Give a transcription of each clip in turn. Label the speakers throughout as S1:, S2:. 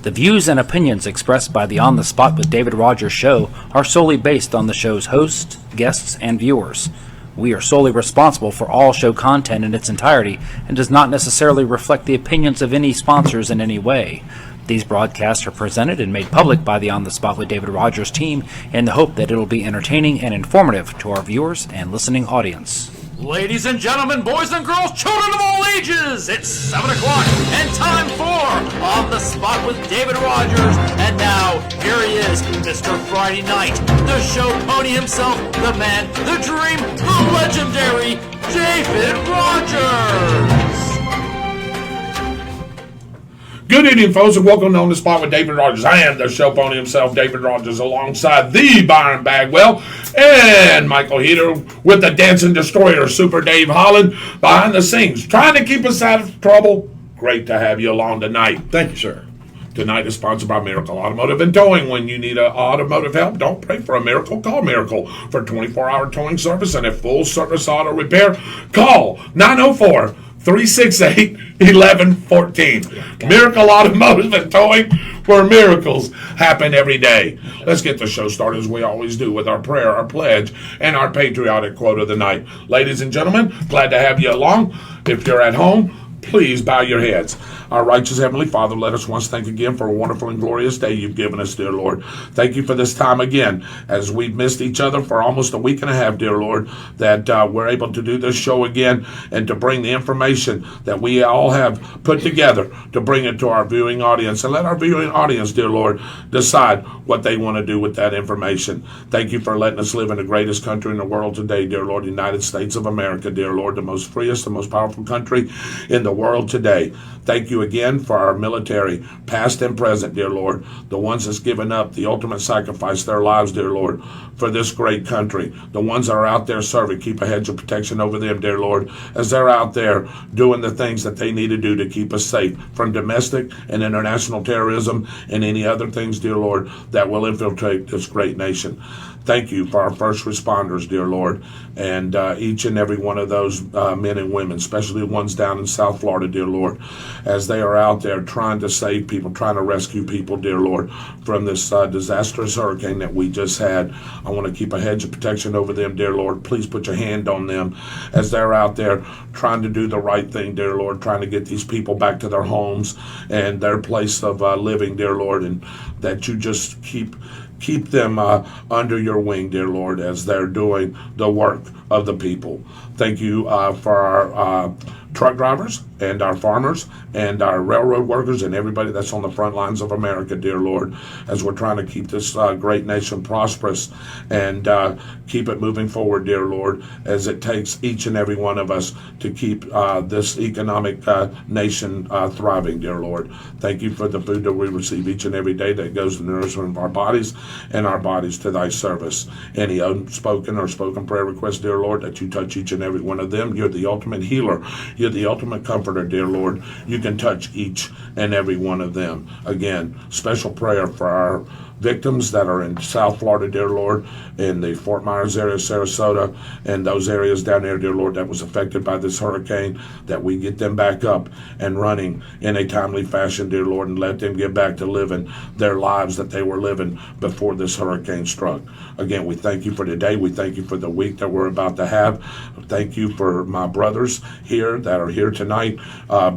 S1: The views and opinions expressed by the On the Spot with David Rodgers show are solely based on the show's hosts, guests, and viewers. We are solely responsible for all show content in its entirety and does not necessarily reflect the opinions of any sponsors in any way. These broadcasts are presented and made public by the On the Spot with David Rodgers team in the hope that it will be entertaining and informative to our viewers and listening audience.
S2: Ladies and gentlemen, boys and girls, children of all ages, it's 7 o'clock and time for On the Spot with David Rodgers. And now, here he is, Mr. Friday Night, the show pony himself, the man, the dream, the legendary David Rodgers.
S3: Good evening, folks, and welcome to On the Spot with David Rodgers. I am the show pony himself, David Rodgers, alongside the Byron Bagwell and Michael Heater with the Dancing Destroyer, Super Dave Holland, behind the scenes, trying to keep us out of trouble. Great to have you along tonight.
S4: Thank you, sir.
S3: Tonight is sponsored by Miracle Automotive and Towing. When you need automotive help, don't pray for a miracle. Call Miracle for 24-hour towing service and a full-service auto repair. Call 904-368-1114. Miracle Automotive and Towing, where miracles happen every day. Let's get the show started as we always do with our prayer, our pledge, and our patriotic quote of the night. Ladies and gentlemen, glad to have you along. If you're at home, please bow your heads. Our righteous Heavenly Father, let us once thank again for a wonderful and glorious day you've given us, dear Lord. Thank you for this time again, as we've missed each other for almost a week and a half, dear Lord, that we're able to do this show again and to bring the information that we all have put together to bring it to our viewing audience. And let our viewing audience, dear Lord, decide what they want to do with that information. Thank you for letting us live in the greatest country in the world today, dear Lord, the United States of America, dear Lord, the most freest, the most powerful country in the world today. Thank you again for our military, past and present, dear Lord, the ones that's given up the ultimate sacrifice, their lives, dear Lord, for this great country. The ones that are out there serving, keep a hedge of protection over them, dear Lord, as they're out there doing the things that they need to do to keep us safe from domestic and international terrorism and any other things, dear Lord, that will infiltrate this great nation. Thank you for our first responders, dear Lord, and each and every one of those men and women, especially the ones down in South Florida, dear Lord, as they are out there trying to save people, trying to rescue people, dear Lord, from this disastrous hurricane that we just had. I want to keep a hedge of protection over them, dear Lord. Please put your hand on them as they're out there trying to do the right thing, dear Lord, trying to get these people back to their homes and their place of living, dear Lord, and that you just keep them under your wing, dear Lord, as they're doing the work of the people. Thank you for our truck drivers and our farmers and our railroad workers and everybody that's on the front lines of America, dear Lord, as we're trying to keep this great nation prosperous and keep it moving forward, dear Lord, as it takes each and every one of us to keep this economic nation thriving, dear Lord. Thank you for the food that we receive each and every day that goes to the nourishment of our bodies and our bodies to thy service. Any unspoken or spoken prayer requests, dear Lord, that you touch each and every one of them. You're the ultimate healer. You're the ultimate comforter, dear Lord. You can touch each and every one of them. Again, special prayer for our victims that are in South Florida, dear Lord, in the Fort Myers area, Sarasota, and those areas down there, dear Lord, that was affected by this hurricane, that we get them back up and running in a timely fashion, dear Lord, and let them get back to living their lives that they were living before this hurricane struck. Again, we thank you for today. We thank you for the week that we're about to have. Thank you for my brothers here that are here tonight,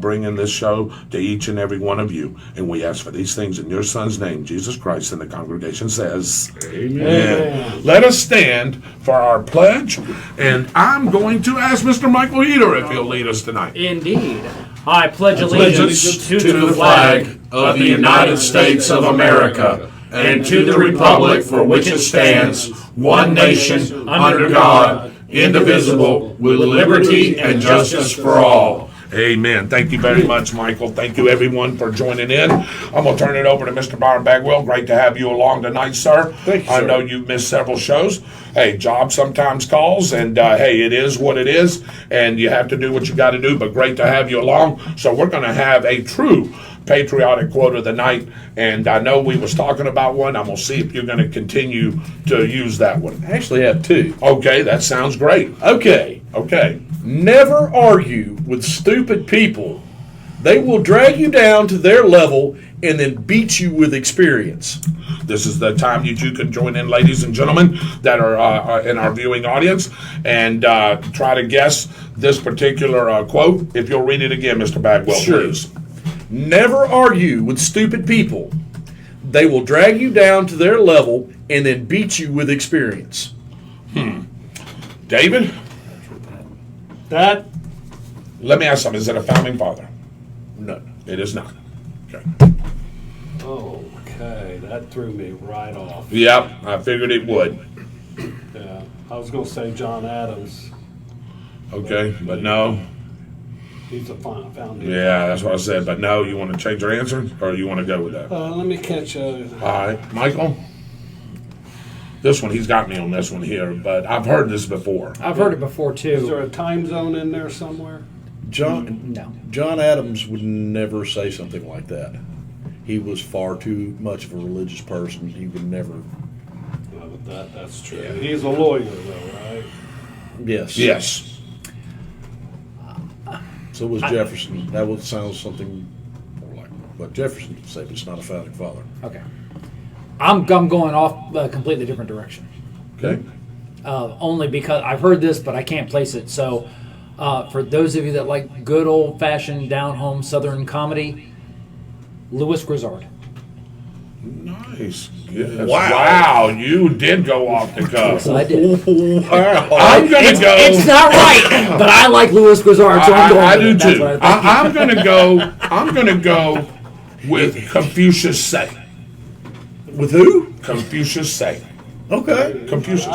S3: bringing this show to each and every one of you. And we ask for these things in your Son's name, Jesus Christ, and the congregation says, Amen. Let us stand for our pledge, and I'm going to ask Mr. Michael Heater if he'll lead us tonight.
S1: Indeed. I pledge allegiance
S5: to the flag of the United States of America and to the republic for which it stands, one nation, under God, indivisible, with liberty and justice for all.
S3: Amen. Thank you very much, Michael. Thank you, everyone, for joining in. I'm going to turn it over to Mr. Byron Bagwell. Great to have you along tonight, sir.
S4: Thank you, sir.
S3: I know you've missed several shows. Hey, job sometimes calls, and hey, it is what it is, and you have to do what you got to do, but great to have you along. So we're going to have a true patriotic quote of the night, and I know we was talking about one. I'm going to see if you're going to continue to use that one.
S4: I actually have two.
S3: Okay, that sounds great.
S4: Okay.
S3: Okay.
S4: Never argue with stupid people They will drag you down to their level and then beat you with experience.
S3: This is the time that you can join in, ladies and gentlemen, that are in our viewing audience, and try to guess this particular quote. If you'll read it again, Mr. Bagwell, please.
S4: Never argue with stupid people. They will drag you down to their level and then beat you with experience.
S3: David,
S6: That
S3: let me ask something. Is it a founding father?
S4: No.
S3: It is not. Okay.
S6: okay, that threw me right off.
S3: Yep, I figured it would.
S6: Yeah, I was going to say John Adams.
S3: Okay, but no.
S6: He's a founding.
S3: Yeah, that's what I said. But no, you want to change your answer, or you want to go with that?
S6: Let me catch
S3: All right, Michael. This one, he's got me on this one here, but I've heard this before.
S1: I've heard it before
S6: Is there
S1: too.
S6: a time zone in there somewhere?
S1: No.
S4: John Adams would never say something like that. He was far too much of a religious person. He would never.
S6: No, but that's true. He's a lawyer, though, right?
S4: Yes.
S3: Yes.
S4: So was Jefferson. That would sound something more like what Jefferson would say, but it's not a founding father.
S1: Okay. I'm going off a completely different direction.
S3: Okay.
S1: Only because I've heard this, but I can't place it. So, for those of you that like good old-fashioned, down-home Southern comedy, Louis Grizzard.
S3: Nice. Yes. Wow, you did go off the cuff.
S1: So I did.
S4: Wow.
S3: I'm gonna go.
S1: It's not right, but I like Louis Grizzard, so I'm going
S3: I
S1: with
S3: do
S1: it. That's
S3: too.
S1: what I think.
S3: I'm gonna go. I'm gonna go with Confucius say.
S4: With who?
S3: Confucius say.
S4: Okay.
S3: Confucius.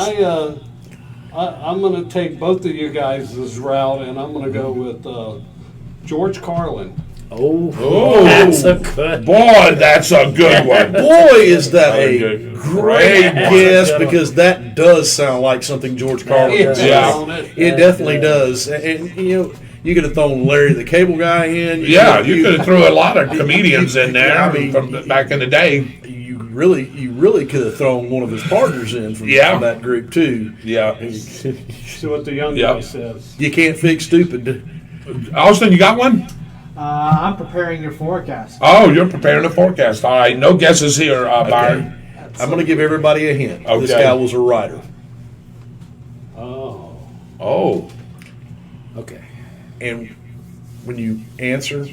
S6: I'm going to take both of you guys' route, and I'm going to go with George Carlin.
S3: Oh,
S1: That's a good.
S3: boy, that's a good one.
S4: Boy, is that
S3: Very
S4: a
S3: good.
S4: great
S3: Great
S4: guess,
S1: one.
S4: because that does sound like something George Carlin
S1: Yeah.
S4: would say.
S3: Yeah.
S4: It definitely does. And you know, you could have thrown Larry the Cable Guy in.
S3: Yeah, you could have threw a lot of comedians in there
S4: I mean,
S3: from back in the day.
S4: You really could have thrown one of his partners in from that group too.
S3: Yeah.
S6: See what the young
S3: Yep.
S6: guy says.
S4: You can't fix stupid.
S3: Austin, you got one?
S7: I'm preparing your forecast.
S3: Oh, you're preparing a forecast. All right, no guesses here, Byron.
S4: I'm going to give everybody a hint. This
S3: Okay.
S4: guy was a writer.
S6: Oh.
S3: Oh,
S1: Okay.
S4: And when you answer,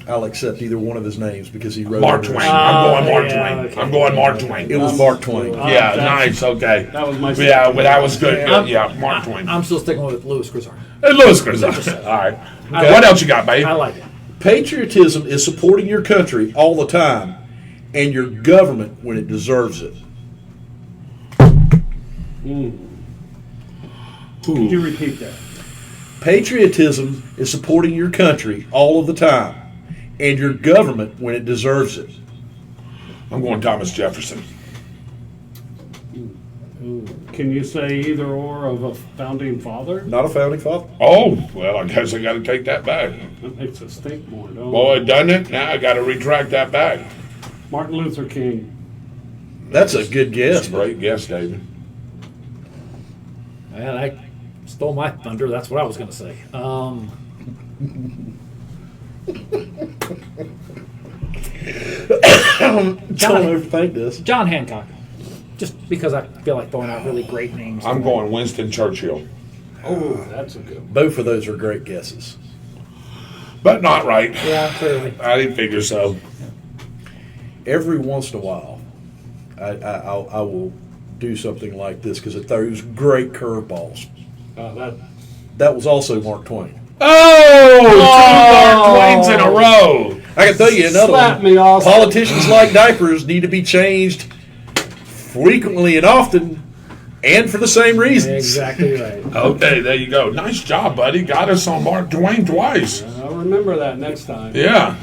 S4: I'll accept either one of his names because he wrote
S3: Mark
S4: it.
S3: Twain. I'm going Mark
S1: yeah,
S3: Twain.
S1: okay.
S3: I'm going Mark Twain.
S4: It was Mark Twain.
S3: Yeah, nice. Okay.
S6: That was my
S3: Yeah,
S6: second
S3: well, that was good.
S1: I'm-
S3: Yeah, Mark Twain.
S1: I'm still sticking with Louis Grizzard.
S3: Hey, Louis Grizzard. All right. What else you got, babe?
S1: I like it.
S4: Patriotism is supporting your country all the time and your government when it deserves it.
S6: Could you repeat that?
S4: Patriotism is supporting your country all of the time and your government when it deserves it.
S3: I'm going Thomas Jefferson.
S6: Can you say either or of a founding father?
S4: Not a founding father.
S3: Oh, well, I guess I got to take that back.
S6: That makes us think more, don't it?
S3: Boy, doesn't it? Now I got to retract that back.
S6: Martin Luther King.
S4: That's a good guess.
S3: That's a great guess, David.
S1: Man, I stole my thunder. That's what I was going to say.
S4: Don't overthink this.
S1: John Hancock. Just because I feel like throwing out really great names.
S3: I'm going Winston Churchill.
S6: Oh, that's a good one.
S4: Both of those are great guesses.
S3: But not right.
S1: Yeah, clearly.
S3: I didn't figure so.
S4: Every once in a while, I will do something like this because it throws great curveballs. That was also Mark Twain.
S3: Oh, two Mark Twains in a row.
S4: I can tell you another
S6: Slap
S4: one.
S6: me, Austin.
S4: Politicians like diapers need to be changed frequently and often, and for the same reasons.
S1: Exactly right.
S3: Okay, there you go. Nice job, buddy. Got us on Mark Twain twice.
S6: I'll remember that next time.
S3: Yeah.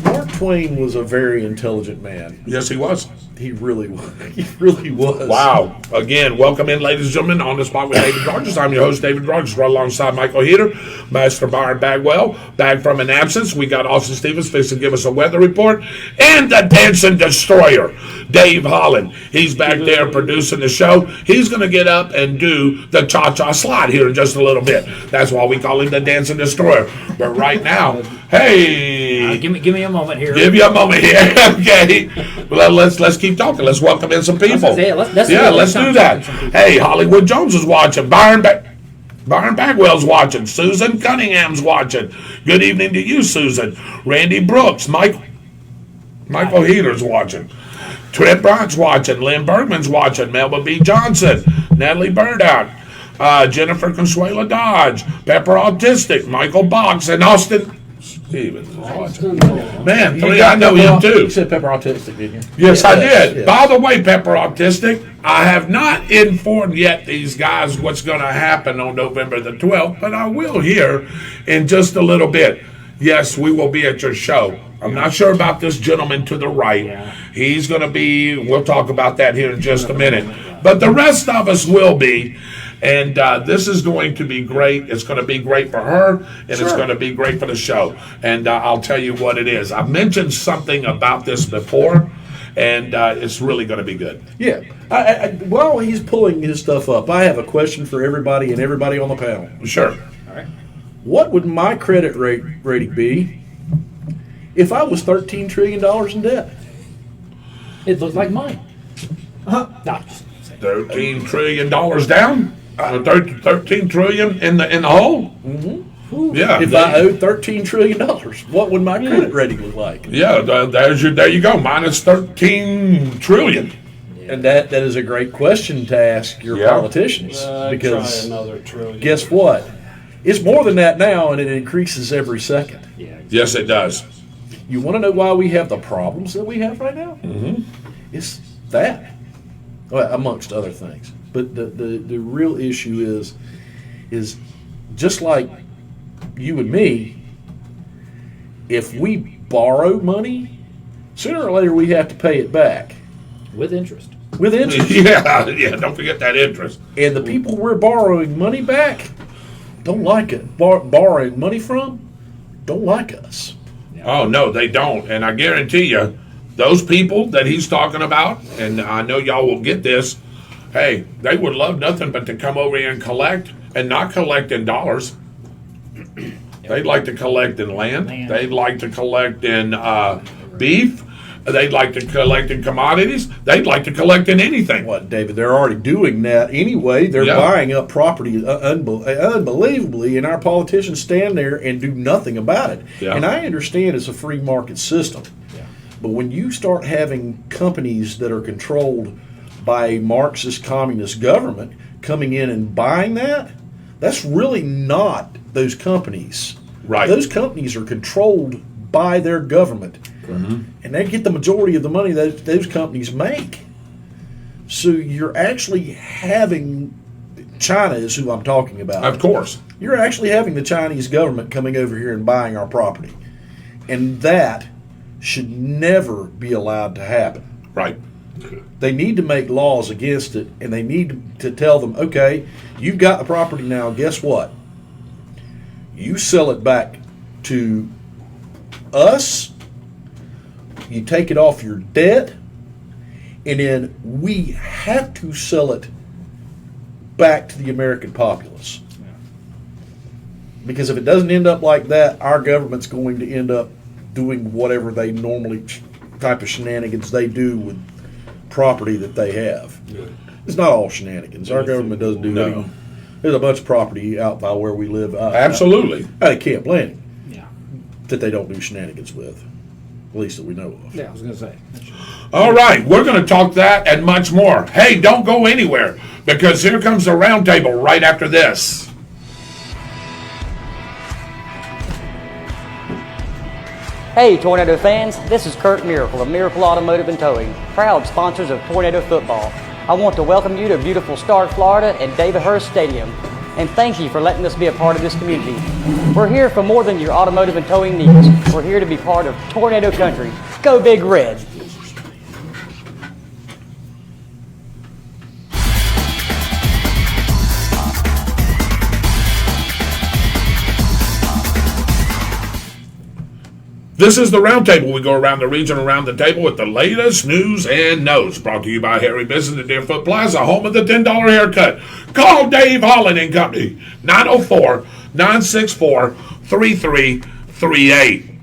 S4: Mark Twain was a very intelligent man.
S3: Yes, he was.
S4: He really was. He really was.
S3: Wow. Again, welcome in, ladies and gentlemen, on the spot with David Rodgers. I'm your host, David Rodgers, right alongside Michael Heater, Master Byron Bagwell, back from an absence. We got Austin Stevens fixing to give us a weather report, and the Dancing Destroyer. Dave Holland. He's back there producing the show. He's going to get up and do the cha-cha slide here in just a little bit. That's why we call him the Dancing Destroyer. But right now, hey,
S2: Give me a moment here.
S3: give you a moment here, okay? Well, let's keep talking. Let's welcome in some people.
S2: Let's
S3: do that. Hey, Hollywood Jones is watching. Byron Bagwell's watching. Susan Cunningham's watching. Good evening to you, Susan. Randy Brooks. Michael Heater's watching. Trent Bryant's watching. Lynn Bergman's watching. Melba B. Johnson. Natalie Burdout. Jennifer Consuela Dodge. Pepper Autistic. Michael Box. And Austin Stevens is watching. Man, three, I know him too.
S4: You said Pepper Autistic, didn't you?
S3: Yes, I did.
S4: Yes.
S3: By the way, Pepper Autistic, I have not informed yet these guys what's going to happen on November the 12th, but I will here in just a little bit. Yes, we will be at your show. I'm not sure about this gentleman to the right. He's going to be, we'll talk about that here in just a minute. But the rest of us will be. And this is going to be great. It's going to be great for her, and it's going to be great for the show. And I'll tell you what it is. I mentioned something about this before, and it's really going to be good.
S4: Yeah. While he's pulling his stuff up, I have a question for everybody and everybody on the panel.
S3: Sure.
S4: What would my credit rating be if I was $13 trillion in debt?
S2: It looks like mine. No.
S3: $13 trillion down? 13 trillion in the hole? Mm-hmm. Yeah.
S4: If I owed $13 trillion, what would my credit rating look like?
S3: Yeah, there you go. Minus 13 trillion.
S4: And that is a great question to ask your politicians, because
S6: try another trillion.
S4: guess what? It's more than that now, and it increases every second.
S3: Yes, it does.
S4: You want to know why we have the problems that we have right now? Mm-hmm. It's that, well, amongst other things. But the real issue is just like you and me, if we borrow money, sooner or later we have to pay it back.
S2: With interest.
S4: With interest.
S3: Yeah, don't forget that interest.
S4: And the people we're borrowing money back don't like it. Borrowing money from don't like us.
S3: Oh, no, they don't. And I guarantee you, those people that he's talking about, and I know y'all will get this, hey, they would love nothing but to come over here and collect, and not collect in dollars. They'd like to collect in land. They'd like to collect in beef. They'd like to collect in commodities. They'd like to collect in anything.
S4: What, David? They're already doing that anyway. They're buying up property unbelievably, and our politicians stand there and do nothing about it.
S3: Yeah.
S4: And I understand it's a free market system. But when you start having companies that are controlled by a Marxist communist government coming in and buying that, that's really not those companies.
S3: Right.
S4: Those companies are controlled by their government. Mm-hmm. And they get the majority of the money that those companies make. So you're actually having, China is who I'm talking about.
S3: Of course.
S4: You're actually having the Chinese government coming over here and buying our property. And that should never be allowed to happen.
S3: Right.
S4: They need to make laws against it, and they need to tell them, okay, you've got the property now, guess what? You sell it back to us, you take it off your debt, and then we have to sell it back to the American populace. Because if it doesn't end up like that, our government's going to end up doing whatever they normally type of shenanigans they do with property that they have. It's not all shenanigans. Our government doesn't do any. There's a bunch of property out by where we live.
S3: Absolutely.
S4: Out of Camp Landing. That they don't do shenanigans with. At least that we know of.
S2: Yeah, I was going to say.
S3: All right, we're going to talk that and much more. Hey, don't go anywhere, because here comes the roundtable right after this.
S8: Hey Tornado fans, this is Kurt Miracle of Miracle Automotive and Towing, proud sponsors of Tornado Football. I want to welcome you to beautiful Stark, Florida at David Hurst Stadium, and thank you for letting us be a part of this community. We're here for more than your automotive and towing needs. We're here to be part of Tornado Country. Go Big Red!
S3: This is the Roundtable. We go around the region, around the table with the latest news and notes. Brought to you by Harry Business at Deerfoot Plaza, home of the $10 haircut. Call Dave Holland and Company, 904-964-3338.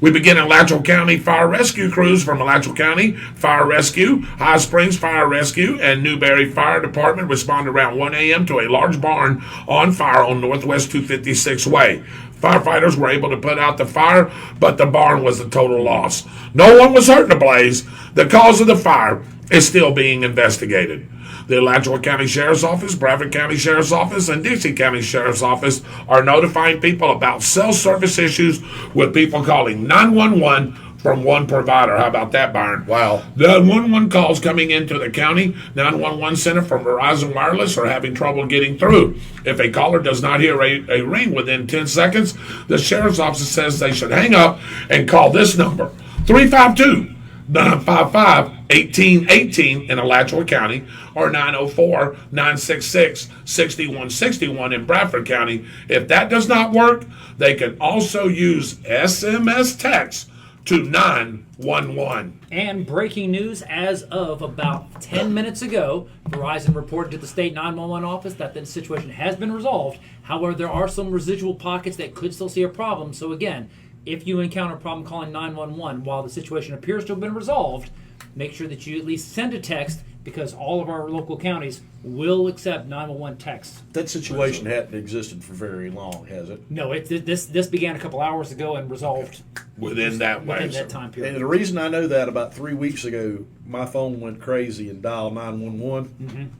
S3: We begin in Alachua County Fire Rescue crews from Alachua County Fire Rescue, High Springs Fire Rescue, and Newberry Fire Department responded around 1 a.m. to a large barn on fire on Northwest 256 Way. Firefighters were able to put out the fire, but the barn was a total loss. No one was hurt in the blaze. The cause of the fire is still being investigated. The Alachua County Sheriff's Office, Bradford County Sheriff's Office, and Dixie County Sheriff's Office are notifying people about cell service issues with people calling 911 from one provider. How about that, Byron?
S4: Wow.
S3: The 911 calls coming into the county 911 center from Verizon Wireless are having trouble getting through. If a caller does not hear a ring within 10 seconds, the Sheriff's Office says they should hang up and call this number, 352-955-1818 in Alachua County, or 904-966-6161 in Bradford County. If that does not work, they can also use SMS text to 911.
S1: And breaking news, as of about 10 minutes ago, Verizon reported to the state 911 office that the situation has been resolved. However, there are some residual pockets that could still see a problem. So again, if you encounter a problem calling 911 while the situation appears to have been resolved, make sure that you at least send a text, because all of our local counties will accept 911 texts.
S4: That situation hadn't existed for very long, has it?
S1: No, this began a couple hours ago and resolved
S3: Within that
S1: time period.
S4: And the reason I know that, about 3 weeks ago, my phone went crazy and dialed 911.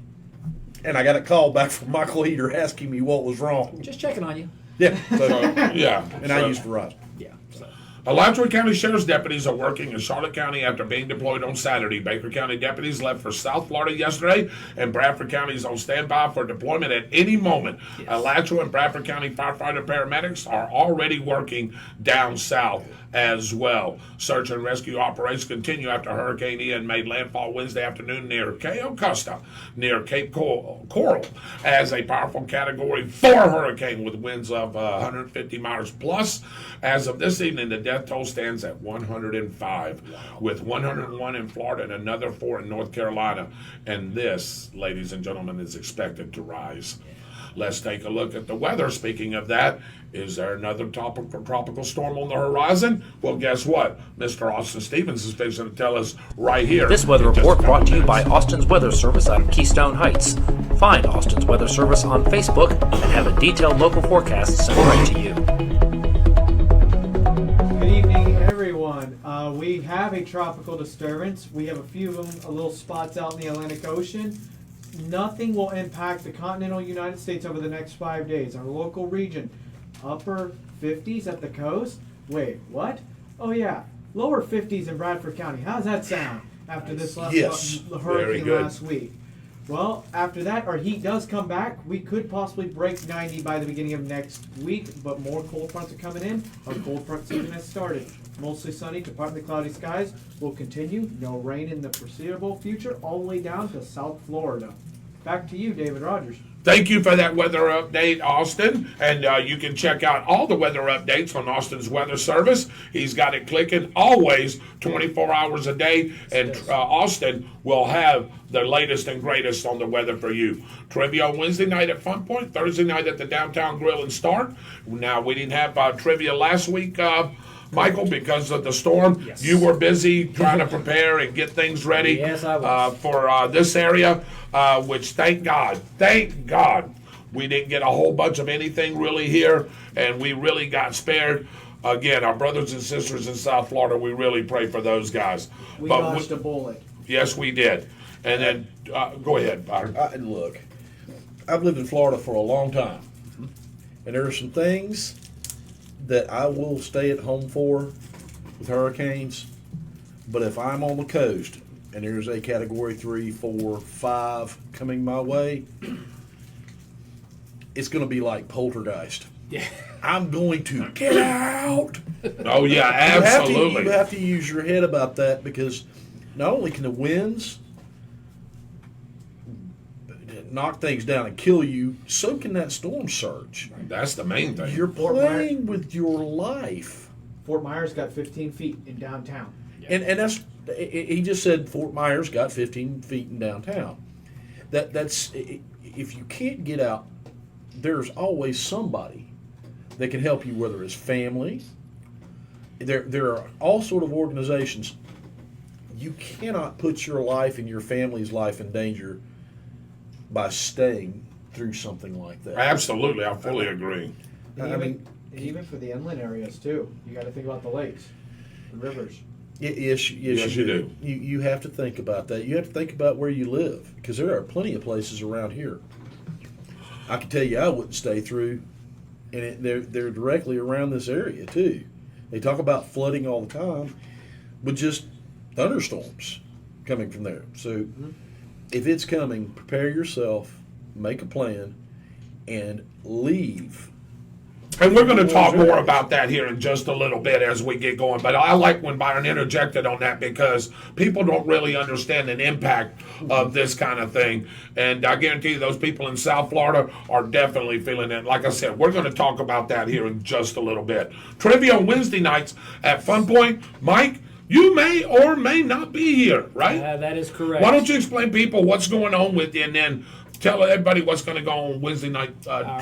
S4: And I got a call back from Michael Eater asking me what was wrong.
S1: Just checking on you.
S4: Yeah.
S3: Yeah.
S4: I used Verizon.
S1: Yeah. So.
S3: Alachua County Sheriff's deputies are working in Charlotte County after being deployed on Saturday. Baker County deputies left for South Florida yesterday, and Bradford County is on standby for deployment at any moment. Yes. Alachua and Bradford County firefighter paramedics are already working down south as well. Search and rescue operations continue after Hurricane Ian made landfall Wednesday afternoon near Cayo Costa, near Cape Coral, as a powerful Category 4 hurricane with winds of 150 miles plus. As of this evening, the death toll stands at 105, with 101 in Florida and another 4 in North Carolina. And this, ladies and gentlemen, is expected to rise. Let's take a look at the weather. Speaking of that, is there another tropical storm on the horizon? Well, guess what? Mr. Austin Stevens is fixing to tell us right here.
S1: This weather report brought to you by Austin's Weather Service out of Keystone Heights. Find Austin's Weather Service on Facebook and have a detailed local forecast sent right to you.
S7: Good evening, everyone. We have a tropical disturbance. We have a few of them, little spots out in the Atlantic Ocean. Nothing will impact the continental United States over the next 5 days. Our local region, upper 50s at the coast. Wait, what? Oh yeah, lower 50s in Bradford County. How's that sound after this hurricane last week? Well, after that, our heat does come back. We could possibly break 90 by the beginning of next week, but more cold fronts are coming in. Our cold front season has started. Mostly sunny to partly cloudy skies will continue. No rain in the foreseeable future, all the way down to South Florida. Back to you, David Rodgers.
S3: Thank you for that weather update, Austin. And you can check out all the weather updates on Austin's Weather Service. He's got it clicking always 24 hours a day. And Austin will have the latest and greatest on the weather for you. Trivia on Wednesday night at Fun Point, Thursday night at the Downtown Grill and Start. Now, we didn't have trivia last week, Michael, because of the storm.
S1: Yes.
S3: You were busy trying to prepare and get things ready.
S1: Yes, I was.
S3: For this area, which thank God, we didn't get a whole bunch of anything really here, and we really got spared. Again, our brothers and sisters in South Florida, we really pray for those guys.
S7: We dodged a bullet.
S3: Yes, we did. And then, go ahead, Byron.
S4: Look, I've lived in Florida for a long time, and there are some things that I will stay at home for with hurricanes, but if I'm on the coast and there's a Category 3, 4, 5 coming my way, it's going to be like poltergeist.
S1: Yeah.
S4: I'm going to get out.
S3: Oh, yeah, absolutely.
S4: You have to use your head about that, because not only can the winds knock things down and kill you, so can that storm surge.
S3: That's the main thing.
S4: You're playing with your life.
S7: Fort Myers got 15 feet in downtown.
S4: And that's he just said Fort Myers got 15 feet in downtown. That's if you can't get out, there's always somebody that can help you, whether it's family. There are all sort of organizations. You cannot put your life and your family's life in danger by staying through something like that.
S3: Absolutely, I fully agree.
S7: And even for the inland areas too, you got to think about the lakes, the rivers.
S3: Yes, you do.
S4: You have to think about that. You have to think about where you live, because there are plenty of places around here. I can tell you, I wouldn't stay through, and they're directly around this area too. They talk about flooding all the time, but just thunderstorms coming from there. So, if it's coming, prepare yourself, make a plan, and leave.
S3: And we're going to talk more about that here in just a little bit as we get going. But I like when Byron interjected on that, because people don't really understand the impact of this kind of thing. And I guarantee you those people in South Florida are definitely feeling it. Like I said, we're going to talk about that here in just a little bit. Trivia on Wednesday nights at Fun Point. Mike, you may or may not be here, right?
S9: That is correct.
S3: Why don't you explain people what's going on with you, and then tell everybody what's going to go on Wednesday night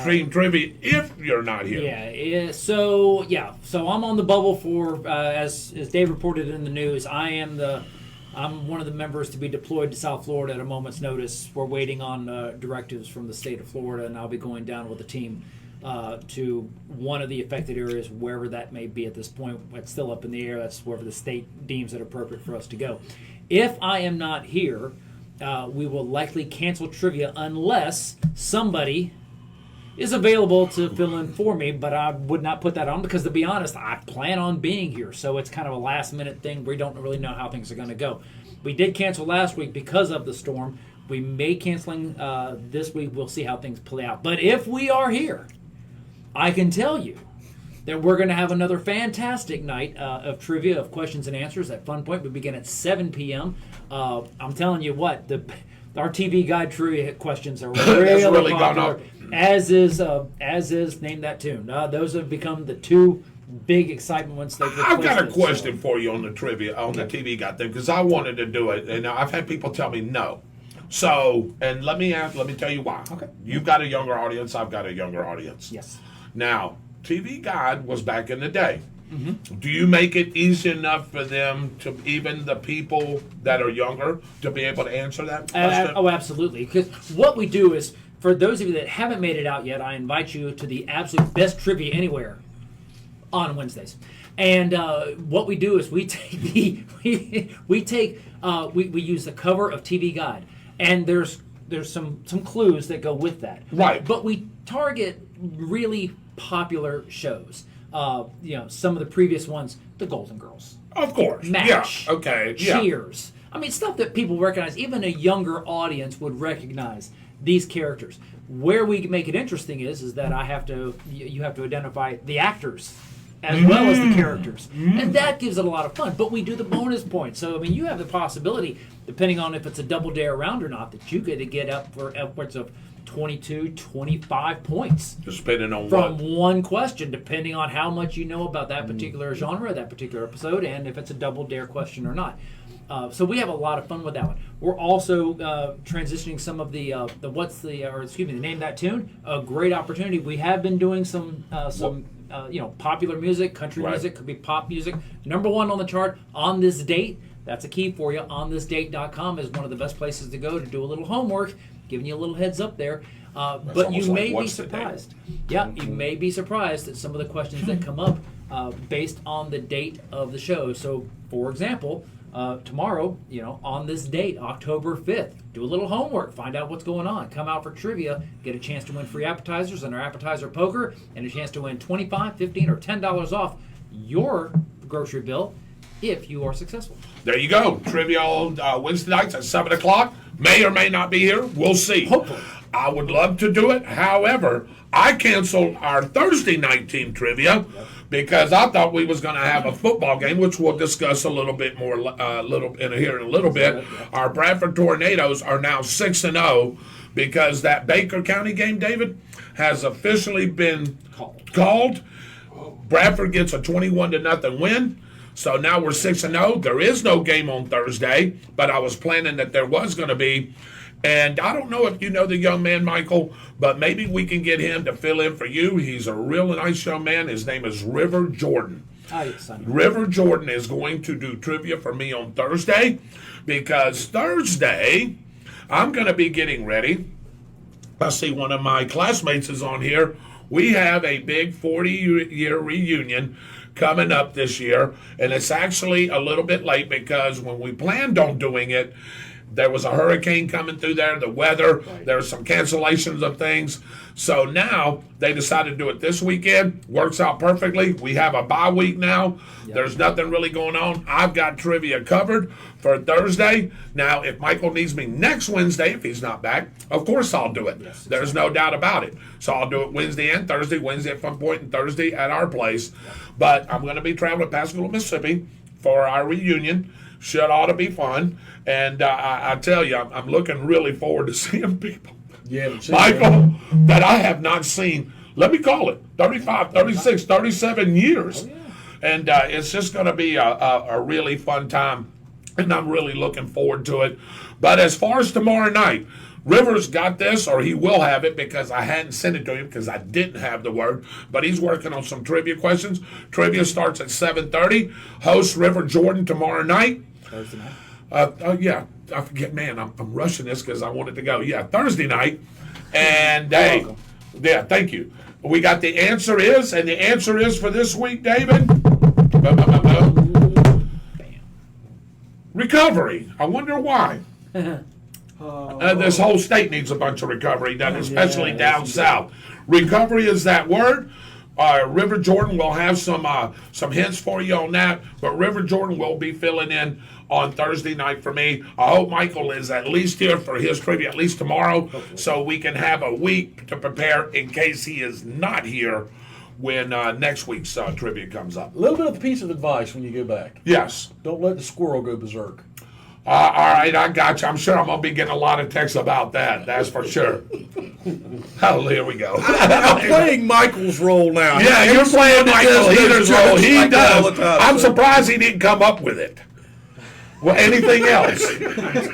S3: Dream Trivia if you're not here.
S9: So I'm on the bubble for as Dave reported in the news. I'm one of the members to be deployed to South Florida at a moment's notice. We're waiting on directives from the state of Florida, and I'll be going down with the team to one of the affected areas, wherever that may be at this point. It's still up in the air. That's wherever the state deems it appropriate for us to go. If I am not here, we will likely cancel trivia unless somebody is available to fill in for me, but I would not put that on because, to be honest, I plan on being here, so it's kind of a last-minute thing. We don't really know how things are going to go. We did cancel last week because of the storm. We may canceling this week. We'll see how things play out. But if we are here, I can tell you that we're going to have another fantastic night of trivia, of questions and answers at Fun Point. We begin at 7 p.m. I'm telling you what, our TV Guide trivia questions are really popular, as is Name That Tune. Those have become the two big excitement ones.
S3: I've got a question for you on the trivia, on the TV Guide thing, because I wanted to do it, and I've had people tell me no. So, and let me tell you why.
S9: Okay.
S3: You've got a younger audience. I've got a younger audience.
S9: Yes.
S3: Now, TV Guide was back in the day. Mm-hmm. Do you make it easy enough for them to, even the people that are younger, to be able to answer that question?
S9: Oh, absolutely. Because what we do is, for those of you that haven't made it out yet, I invite you to the absolute best trivia anywhere on Wednesdays. And what we do is we use the cover of TV Guide, and there's some clues that go with that.
S3: Right.
S9: But we target really popular shows. Some of the previous ones, the Golden Girls.
S3: Of course.
S9: MASH.
S3: Yeah. Okay. Yeah.
S9: Cheers. I mean, stuff that people recognize. Even a younger audience would recognize these characters. Where we make it interesting is that you have to identify the actors as well as the characters. And that gives it a lot of fun. But we do the bonus points. So, I mean, you have the possibility, depending on if it's a double dare round or not, that you get to get up for upwards of 22, 25 points.
S3: Depending on
S9: from one question, depending on how much you know about that particular genre, that particular episode, and if it's a double dare question or not. So we have a lot of fun with that one. We're also transitioning some of the Name That Tune. A great opportunity. We have been doing some popular music, country music, could be pop music. Number one on the chart on this date. That's a key for you. OnThisDate.com is one of the best places to go to do a little homework. Giving you a little heads up there. But you may be surprised. Yeah, you may be surprised at some of the questions that come up based on the date of the show. So, for example, tomorrow, on this date, October 5th, do a little homework, find out what's going on, come out for trivia, get a chance to win free appetizers and our appetizer poker, and a chance to win $25, $15, or $10 off your grocery bill if you are successful.
S3: There you go. Trivia on Wednesday nights at 7 o'clock. May or may not be here. We'll see.
S9: Hopefully.
S3: I would love to do it. However, I canceled our Thursday night team trivia because I thought we was going to have a football game, which we'll discuss a little bit more here in a little bit. Our Bradford Tornadoes are now 6-0 because that Baker County game, David, has officially been called. Bradford gets a 21-0 win. So now we're 6-0. There is no game on Thursday, but I was planning that there was going to be. And I don't know if you know the young man, Michael, but maybe we can get him to fill in for you. He's a real nice young man. His name is River Jordan. River Jordan is going to do trivia for me on Thursday, because Thursday I'm going to be getting ready. I see one of my classmates is on here. We have a big 40-year reunion coming up this year, and it's actually a little bit late because when we planned on doing it, there was a hurricane coming through there, the weather, there's some cancellations of things. So now they decided to do it this weekend. Works out perfectly. We have a bye week now. Yep. There's nothing really going on. I've got trivia covered for Thursday. Now, if Michael needs me next Wednesday, if he's not back, of course I'll do it. Yes, there's no doubt about it. So I'll do it Wednesday and Thursday. Wednesday at some point and Thursday at our place. Yep. But I'm going to be traveling to Pascagoula, Mississippi for our reunion. Should ought to be fun. And I tell you, I'm looking really forward to seeing people.
S4: Yeah,
S3: Michael, that I have not seen, let me call it, 35, 36, 37 years. Oh, yeah. And it's just going to be a really fun time. And I'm really looking forward to it. But as far as tomorrow night, Rivers got this, or he will have it, because I hadn't sent it to him because I didn't have the word. But he's working on some trivia questions. Trivia starts at 7:30. Host River Jordan tomorrow night.
S9: Thursday night?
S3: Yeah, I forget, man, I'm rushing this because I wanted to go. Yeah, Thursday night. And, hey, yeah, thank you. We got the answer is, and the answer is for this week, David. Recovery. I wonder why. This whole state needs a bunch of recovery done, especially down south. Recovery is that word. River Jordan will have some hints for you on that, but River Jordan will be filling in on Thursday night for me. I hope Michael is at least here for his trivia, at least tomorrow, so we can have a week to prepare in case he is not here when next week's trivia comes up.
S4: A little bit of a piece of advice when you go back.
S3: Yes.
S4: Don't let the squirrel go berserk.
S3: All right, I got you. I'm sure I'm going to be getting a lot of texts about that. That's for sure. Oh, here we go.
S4: I'm playing Michael's role now.
S3: Yeah, you're playing Michael Heater's role. He does. I'm surprised he didn't come up with it. Well, anything else?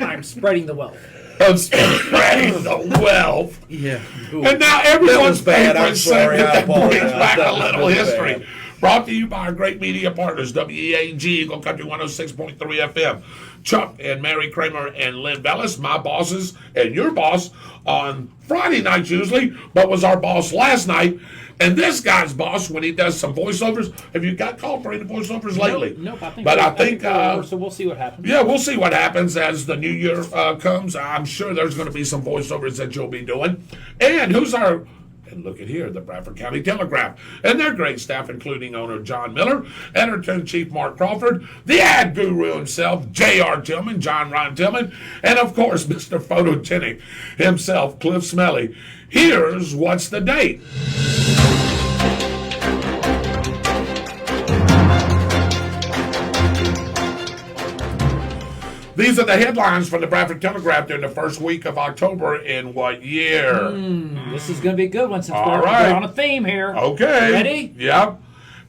S9: I'm spreading the wealth.
S3: I'm spreading the wealth.
S4: Yeah.
S3: And now everyone's
S4: bad. I'm
S3: favorite
S4: sorry.
S3: segment that brings back
S4: That
S3: a
S4: was
S3: little
S4: really
S3: history.
S4: bad.
S3: Brought to you by our great media partners, WEAG, Eagle Country 106.3 FM. Chuck and Mary Kramer and Lynn Bellis, my bosses and your boss on Friday nights usually, but was our boss last night. And this guy's boss when he does some voiceovers. Have you got called for any voiceovers lately?
S9: Nope. I think so we'll see what happens.
S3: Yeah, we'll see what happens as the new year comes. I'm sure there's going to be some voiceovers that you'll be doing. And who's our... And look at here, the Bradford County Telegraph. And their great staff, including owner John Miller, editor-in-chief Mark Crawford, the ad guru himself, J.R. Tillman, John Ryan Tillman, and, of course, Mr. Photogenic himself, Cliff Smelly. Here's what's the date. These are the headlines from the Bradford Telegraph during the first week of October in what year?
S9: This is going to be a good one since
S3: All
S9: we're
S3: right.
S9: on a theme here.
S3: Okay.
S9: Ready?
S3: Yep.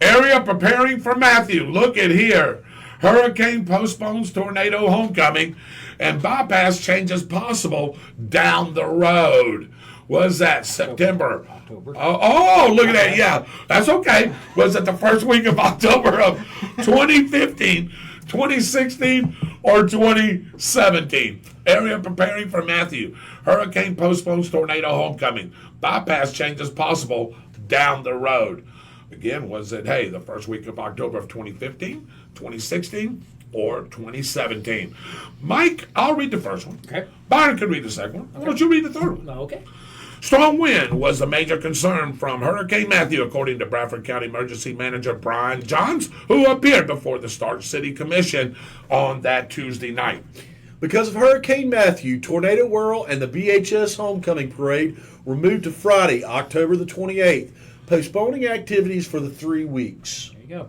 S3: Area preparing for Matthew. Look at here. Hurricane postpones tornado homecoming and bypass changes possible down the road. Was that September?
S9: October.
S3: Oh, look at that. Yeah, that's okay. Was it the first week of October of 2015, 2016, or 2017? Area preparing for Matthew. Hurricane postpones tornado homecoming. Bypass changes possible down the road. Again, was it, hey, the first week of October of 2015, 2016, or 2017? Mike, I'll read the first one.
S9: Okay.
S3: Byron can read the second one. Why don't you read the third one?
S9: Okay.
S3: Strong wind was a major concern from Hurricane Matthew, according to Bradford County Emergency Manager Brian Johns, who appeared before the Stark City Commission on that Tuesday night.
S4: Because of Hurricane Matthew, Tornado Whirl and the BHS Homecoming Parade were moved to Friday, October the 28th, postponing activities for the 3 weeks.
S9: There you go.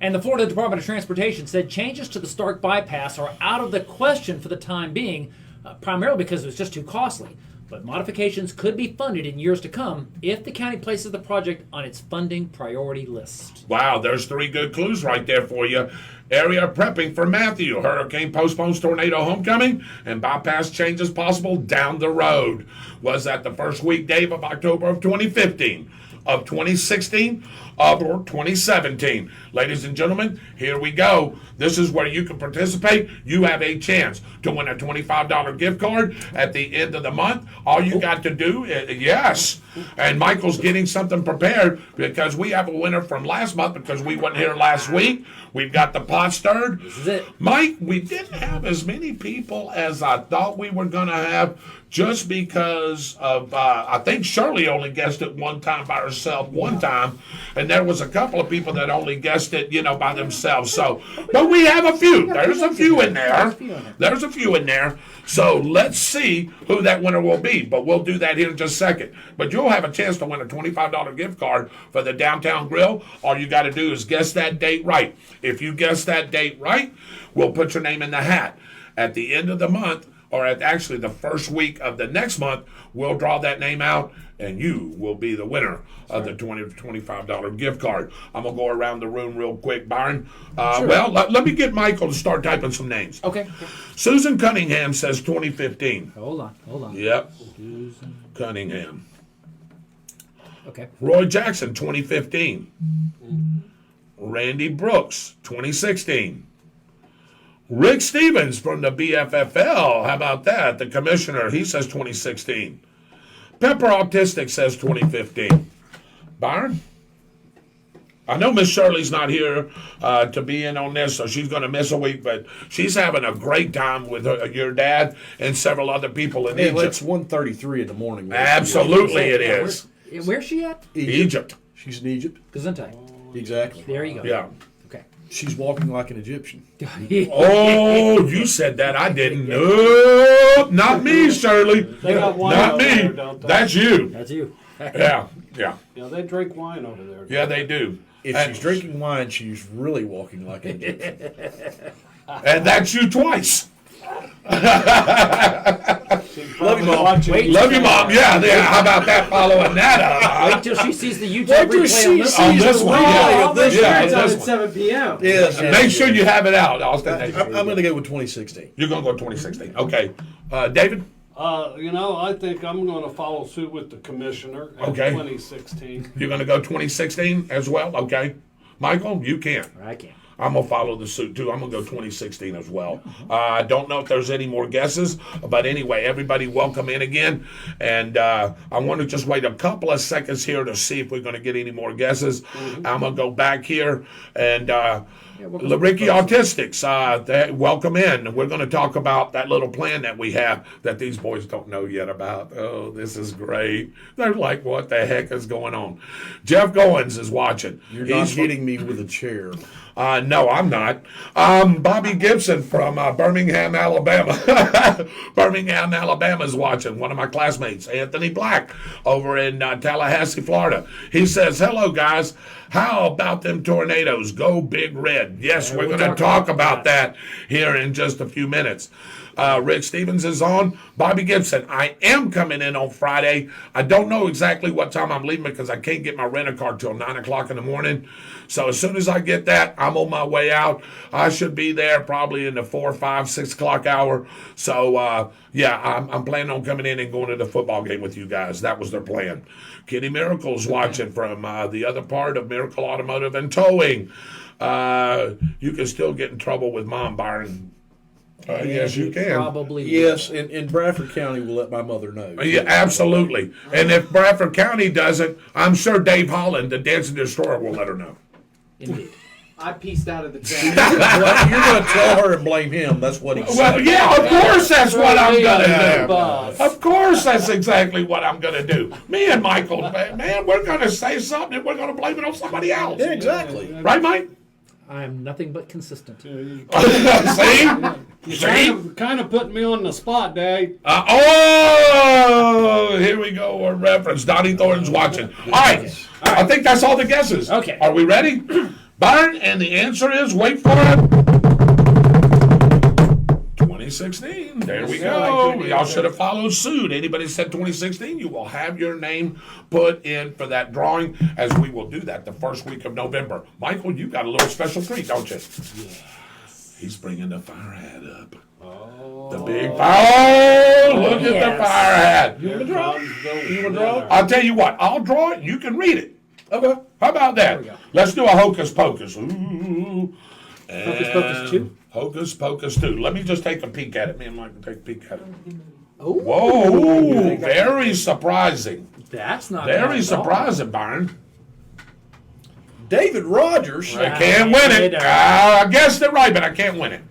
S9: And the Florida Department of Transportation said changes to the Stark bypass are out of the question for the time being, primarily because it was just too costly. but modifications could be funded in years to come if the county places the project on its funding priority list.
S3: Wow, there's 3 good clues right there for you. Area prepping for Matthew. Hurricane postpones tornado homecoming and bypass changes possible down the road. Was that the first weekday of October of 2015, of 2016, or 2017? Ladies and gentlemen, here we go. This is where you can participate. You have a chance to win a $25 gift card at the end of the month. All you got to do is, yes. And Michael's getting something prepared because we have a winner from last month because we weren't here last week. We've got the pot stirred.
S9: This is it.
S3: Mike, we didn't have as many people as I thought we were going to have just because of, I think Shirley only guessed it one time by herself one time. And there was a couple of people that only guessed it, by themselves. So, but we have a few. There's a few in there. There's a few in there. So let's see who that winner will be. But we'll do that here in just a second. But you'll have a chance to win a $25 gift card for the Downtown Grill. All you got to do is guess that date right. If you guess that date right, we'll put your name in the hat. At the end of the month, or at actually the first week of the next month, we'll draw that name out, and you will be the winner of the $20 to $25 gift card. I'm going to go around the room real quick, Byron.
S9: Sure.
S3: Well, let me get Michael to start typing some names.
S9: Okay.
S3: Susan Cunningham says 2015.
S9: Hold on.
S3: Yep. Cunningham.
S9: Okay.
S3: Roy Jackson, 2015. Randy Brooks, 2016. Rick Stevens from the BFFL, how about that? The commissioner, he says 2016. Pepper Autistic says 2015. Byron? I know Miss Shirley's not here to be in on this, so she's going to miss a week, but she's having a great time with your dad and several other people in Egypt.
S4: It's 1:33 in the morning.
S3: Absolutely it is.
S9: Where's she at?
S3: Egypt.
S4: She's in Egypt.
S9: Gesundheit.
S4: Exactly.
S9: There you go.
S3: Yeah.
S9: Okay.
S4: She's walking like an Egyptian.
S3: Oh, you said that. I didn't. No, not me, Shirley.
S6: They got wine
S3: Not
S6: over
S3: me.
S6: there, don't they?
S3: That's you.
S9: That's you.
S3: Yeah.
S6: Yeah, they drink wine over there.
S3: Yeah, they do.
S4: If she's drinking wine, she's really walking like an Egyptian.
S3: And that's you twice.
S4: Love you, Mom.
S3: Love you, Mom. Yeah. How about that? Following that up.
S9: Wait till she sees the YouTube
S4: Wait till
S9: replay
S4: she
S9: on this one.
S3: On
S4: sees
S3: this
S4: the
S3: one,
S4: replay
S3: yeah.
S4: of this
S3: Yeah,
S7: It's on
S3: this
S7: at
S3: one.
S7: 7 p.m.
S4: Yes.
S3: Make sure you have it out, Austin.
S4: I'm going to go with 2016.
S3: You're going to go 2016. Okay. David?
S6: I think I'm going to follow suit with the commissioner in
S3: Okay.
S6: 2016.
S3: You're going to go 2016 as well? Okay. Michael, you can.
S9: I can't.
S3: I'm going to follow the suit, too. I'm going to go 2016 as well. I don't know if there's any more guesses, but anyway, everybody welcome in again. And I want to just wait a couple of seconds here to see if we're going to get any more guesses. I'm going to go back here and Ricky Autistics, welcome in. We're going to talk about that little plan that we have that these boys don't know yet about. Oh, this is great. They're like, what the heck is going on? Jeff Goins is watching.
S4: You're not hitting me with a chair.
S3: No, I'm not. Bobby Gibson from Birmingham, Alabama. Birmingham, Alabama is watching. One of my classmates, Anthony Black, over in Tallahassee, Florida. He says, hello, guys. How about them tornadoes? Go Big Red. Yes, we're going to talk about that here in just a few minutes. Rick Stevens is on. Bobby Gibson, I am coming in on Friday. I don't know exactly what time I'm leaving because I can't get my rent-a-car till 9 o'clock in the morning. So as soon as I get that, I'm on my way out. I should be there probably in the 4, 5, 6 o'clock hour. So, I'm planning on coming in and going to the football game with you guys. That was their plan. Kitty Miracle's watching from the other part of Miracle Automotive and Towing. You can still get in trouble with Mom, Byron. Yes, you can.
S9: Probably.
S4: Yes, in Bradford County, we'll let my mother know.
S3: Yeah, absolutely. And if Bradford County doesn't, I'm sure Dave Holland, the Dancing Destroyer, will let her know.
S9: Indeed.
S7: I pieced out of the chat.
S4: Well, you're going to tell her and blame him. That's what he said.
S3: Well, yeah, of course that's what I'm going to do.
S6: Boss.
S3: Of course that's exactly what I'm going to do. Me and Michael, man, we're going to say something and we're going to blame it on somebody else.
S4: Yeah, exactly.
S3: Right, Mike?
S9: I am nothing but consistent.
S3: See?
S6: Kind of putting me on the spot, Dave.
S3: Here we go. A reference. Donnie Thornton's watching. All right. I think that's all the guesses.
S9: Okay.
S3: Are we ready? Byron, and the answer is, wait for it, 2016. 2016. There we go. Y'all should have followed suit. Anybody said 2016, you will have your name put in for that drawing, as we will do that the first week of November. Michael, you got a little special treat, don't you? Yes. He's bringing the fire hat up. Oh. The big fire. Oh, look at the fire hat. You want to draw? You want to draw? I'll tell you what. I'll draw it. You can read it. Okay. How about that? Let's do a hocus pocus. Ooh.
S10: Hocus Pocus 2?
S3: Hocus Pocus 2. Let me just take a peek at it. Me and Mike can take a peek at it.
S10: Ooh.
S3: Whoa, very surprising.
S10: That's not
S3: Very surprising, Byron.
S4: David Rodgers.
S3: I can't win it. I guessed it right, but I can't win it.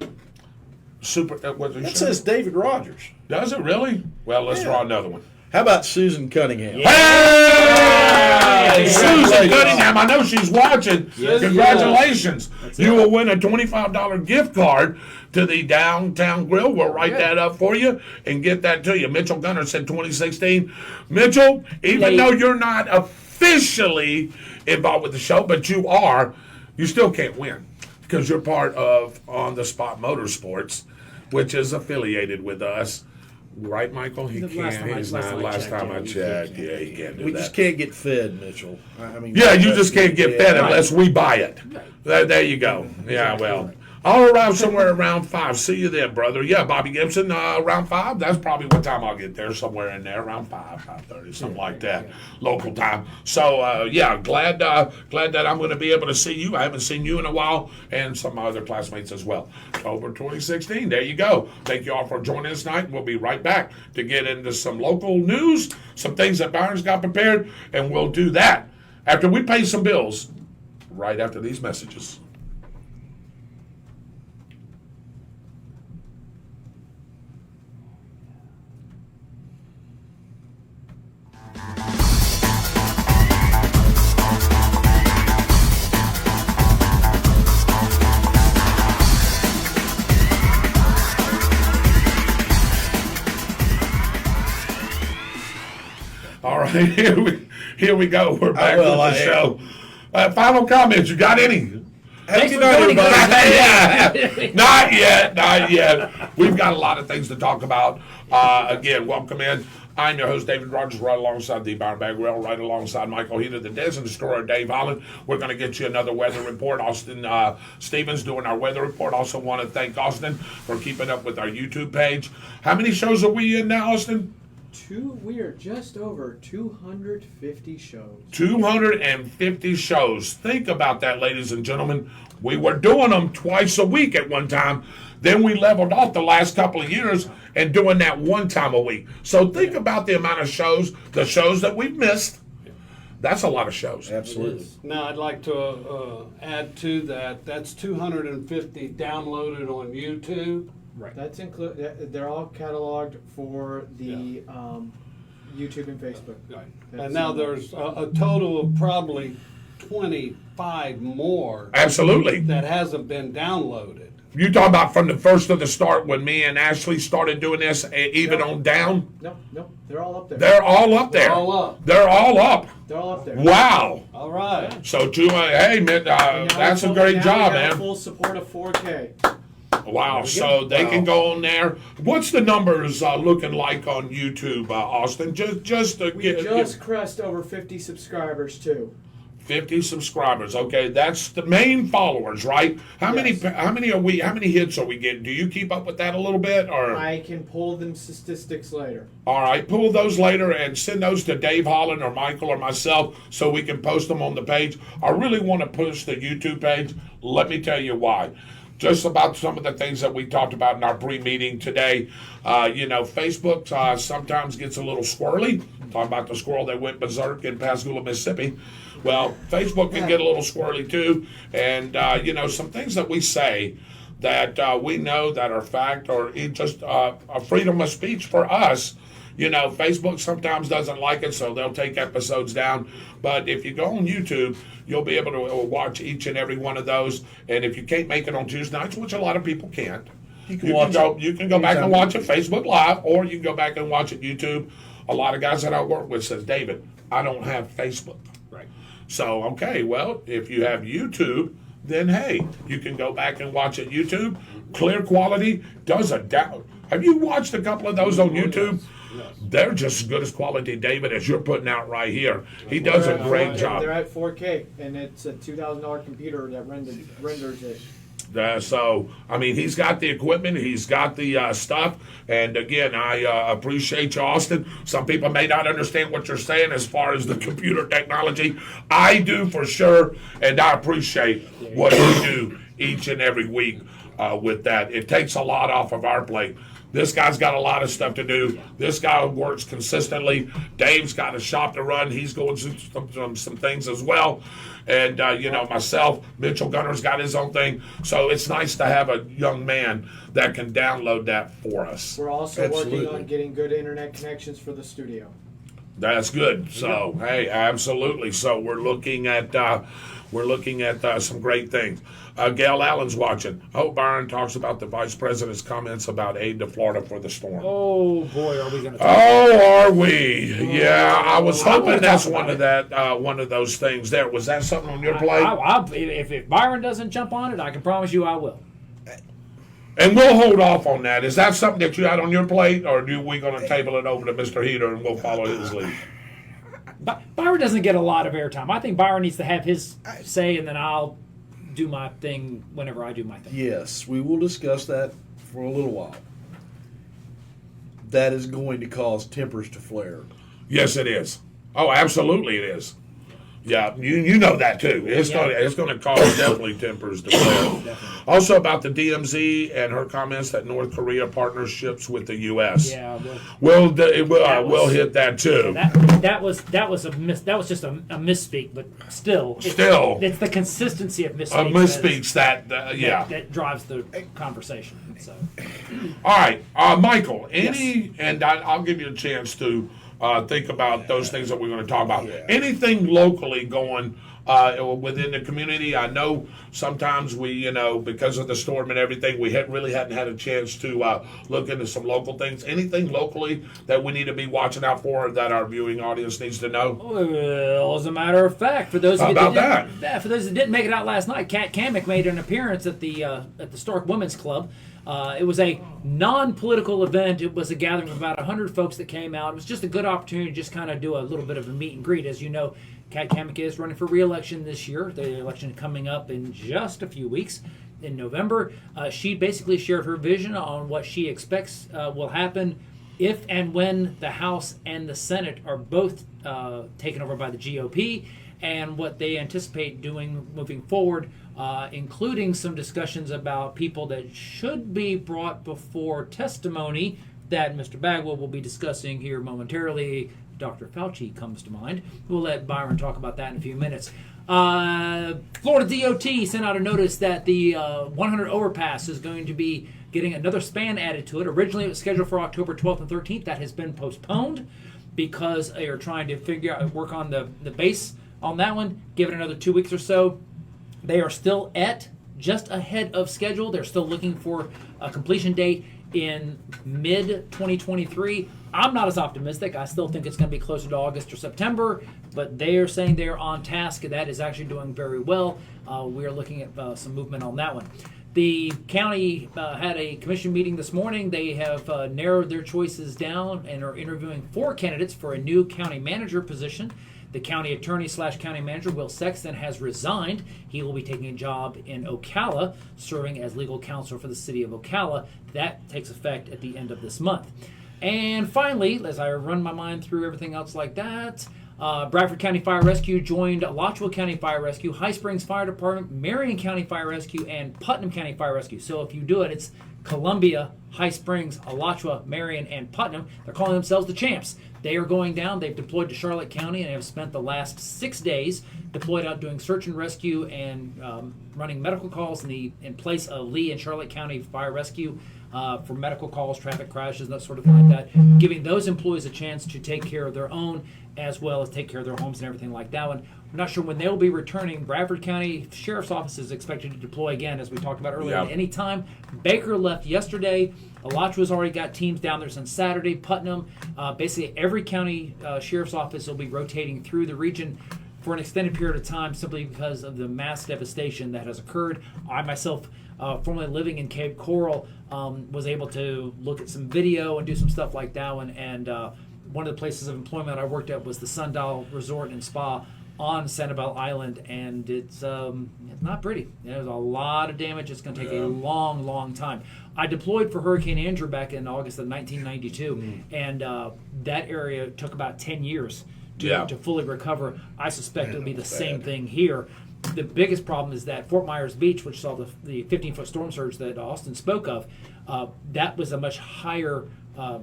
S3: Super.
S4: That says David Rodgers.
S3: Does it really? Well, let's draw another one.
S4: How about Susan Cunningham?
S3: Hey! Susan Cunningham, I know she's watching.
S10: Yes,
S3: Congratulations. You will win a $25 gift card to the Downtown Grill. We'll write that up for you and get that to you. Mitchell Gunner said 2016. Mitchell, even though you're not officially involved with the show, but you are, you still can't win because you're part of On the Spot Motorsports, which is affiliated with us. Right, Michael? He can't. He's not. Last time I checked, yeah, he can't do that.
S4: We just can't get fed, Mitchell. I mean,
S3: yeah, you just can't get fed unless we buy it. There you go. Yeah, well, I'll arrive somewhere around 5. See you then, brother. Yeah, Bobby Gibson, around 5. That's probably what time I'll get there. Somewhere in there, around 5, 5:30, something like that, local time. So yeah, glad that I'm going to be able to see you. I haven't seen you in a while, and some other classmates as well. October 2016. There you go. Thank you all for joining us tonight. We'll be right back to get into some local news, some things that Byron's got prepared, and we'll do that after we pay some bills. Right after these messages. All right, here we go. We're back with the show. Final comments. You got any?
S10: Thanks for joining us.
S3: Not yet. We've got a lot of things to talk about. Again, welcome in. I'm your host, David Rodgers, right alongside the Byron Bag Rail, right alongside Michael Heater, the Desert Destroyer, Dave Holland. We're going to get you another weather report. Austin Stevens doing our weather report. Also want to thank Austin for keeping up with our YouTube page. How many shows are we in now, Austin?
S7: We are just over 250 shows.
S3: 250 shows. Think about that, ladies and gentlemen. We were doing them twice a week at one time. Then we leveled off the last couple of years and doing that one time a week. So think about the amount of shows, the shows that we've missed. That's a lot of shows.
S4: Absolutely.
S6: Now, I'd like to add to that. That's 250 downloaded on YouTube.
S7: Right. That's they're all cataloged for the YouTube and Facebook.
S6: Right. And now there's a total of probably 25 more.
S3: Absolutely.
S6: That hasn't been downloaded.
S3: You talking about from the first of the start when me and Ashley started doing this, even on down?
S7: No, they're all up there.
S3: They're all up there.
S6: They're all up.
S3: They're all up.
S7: They're all up there.
S3: Wow.
S6: All right.
S3: So, hey, man, that's a great job, man.
S7: Full support of 4K.
S3: Wow, so they can go on there. What's the numbers looking like on YouTube, Austin? We
S7: just crossed over 50 subscribers too.
S3: 50 subscribers. Okay, that's the main followers, right? How many hits are we getting? Do you keep up with that a little bit, or
S7: I can pull them statistics later.
S3: All right, pull those later and send those to Dave Holland or Michael or myself so we can post them on the page. I really want to push the YouTube page. Let me tell you why. Just about some of the things that we talked about in our pre-meeting today. Facebook sometimes gets a little squirrely. Talking about the squirrel that went berserk in Pascagoula, Mississippi. Well, Facebook can get a little squirrely too. And, some things that we say that we know that are fact or just a freedom of speech for us. Facebook sometimes doesn't like it, so they'll take episodes down. But if you go on YouTube, you'll be able to watch each and every one of those. And if you can't make it on Tuesday nights, which a lot of people can't, you can go back and watch it Facebook Live, or you can go back and watch it YouTube. A lot of guys that I work with says, David, I don't have Facebook.
S10: Right.
S3: So, okay, well, if you have YouTube, then hey, you can go back and watch it YouTube. Clear quality, does a doubt. Have you watched a couple of those on YouTube? They're just as good as quality, David, as you're putting out right here. He does a great job.
S7: They're at 4K, and it's a $2,000 computer that renders it.
S3: So, I mean, he's got the equipment, he's got the stuff, and again, I appreciate you, Austin. Some people may not understand what you're saying as far as the computer technology. I do for sure, and I appreciate what you do each and every week with that. It takes a lot off of our plate. This guy's got a lot of stuff to do. This guy works consistently. Dave's got a shop to run. He's going through some things as well. And, myself, Mitchell Gunner's got his own thing. So it's nice to have a young man that can download that for us.
S7: We're also working on getting good internet connections for the studio.
S3: That's good. So, hey, absolutely. So we're looking at some great things. Gail Allen's watching. Hope Byron talks about the vice president's comments about aid to Florida for the storm.
S9: Oh boy, are we going to?
S3: Are we? Yeah, I was hoping that's one of those things. There was that something on your plate?
S9: If Byron doesn't jump on it, I can promise you I will.
S3: And we'll hold off on that. Is that something that you had on your plate, or are we going to table it over to Mr. Heater and we'll follow his lead?
S9: Byron doesn't get a lot of airtime. I think Byron needs to have his say, and then I'll do my thing whenever I do my thing.
S4: Yes, we will discuss that for a little while. That is going to cause tempers to flare.
S3: Yes, it is. Oh, absolutely, it is. Yeah, you know that too. It's going to cause definitely tempers to flare. Also about the DMZ and her comments that North Korea partnerships with the U.S.
S9: Yeah,
S3: we'll hit that too.
S9: That was just a misspeak, but still, it's the consistency of misspeaks.
S3: Misspeaks
S9: that drives the conversation. So,
S3: all right, Michael. And I'll give you a chance to. Think about those things that we're going to talk about.
S4: Yeah.
S3: Anything locally going within the community? I know sometimes we, because of the storm and everything, we really hadn't had a chance to look into some local things. Anything locally that we need to be watching out for that our viewing audience needs to know?
S9: Well, as a matter of fact, for those
S3: that
S9: didn't make it out last night, Kat Kamek made an appearance at the Stark Women's Club. It was a non-political event. It was a gathering of about 100 folks that came out. It was just a good opportunity to just kind of do a little bit of a meet and greet. As you know, Kat Kamek is running for re-election this year. The election coming up in just a few weeks in November. She basically shared her vision on what she expects will happen if and when the House and the Senate are both taken over by the GOP, and what they anticipate doing moving forward, including some discussions about people that should be brought before testimony that Mr. Bagwell will be discussing here momentarily. Dr. Fauci comes to mind. We'll let Byron talk about that in a few minutes. Florida DOT sent out a notice that the 100 overpass is going to be getting another span added to it. Originally, it was scheduled for October 12th and 13th. That has been postponed because they are trying to work on the base on that one. Give it another 2 weeks or so. They are still just ahead of schedule. They're still looking for a completion date in mid-2023. I'm not as optimistic. I still think it's going to be closer to August or September, but they are saying they're on task. That is actually doing very well. We are looking at some movement on that one. The county had a commission meeting this morning. They have narrowed their choices down and are interviewing 4 candidates for a new county manager position. The county attorney / county manager, Will Sexton, has resigned. He will be taking a job in Ocala, serving as legal counsel for the city of Ocala. That takes effect at the end of this month. And finally, as I run my mind through everything else like that, Bradford County Fire Rescue joined Alachua County Fire Rescue, High Springs Fire Department, Marion County Fire Rescue, and Putnam County Fire Rescue. So if you do it, it's Columbia, High Springs, Alachua, Marion, and Putnam. They're calling themselves the champs. They are going down. They've deployed to Charlotte County and have spent the last 6 days deployed out doing search and rescue and running medical calls in place of Lee and Charlotte County Fire Rescue for medical calls, traffic crashes, that sort of thing like that, giving those employees a chance to take care of their own as well as take care of their homes and everything like that one. We're not sure when they'll be returning. Bradford County Sheriff's Office is expected to deploy again, as we talked about earlier, at any time. Baker left yesterday. Alachua's already got teams down there since Saturday. Putnam, basically every county sheriff's office will be rotating through the region for an extended period of time simply because of the mass devastation that has occurred. I myself, formerly living in Cape Coral, was able to look at some video and do some stuff like that one. And one of the places of employment I worked at was the Sundial Resort and Spa on Sanibel Island, and it's not pretty. There's a lot of damage. It's going to take a long, long time. I deployed for Hurricane Andrew back in August of 1992, and that area took about 10 years to fully recover. I suspect it'll be the same thing here. The biggest problem is that Fort Myers Beach, which saw the 15-foot storm surge that Austin spoke of, that was a much higher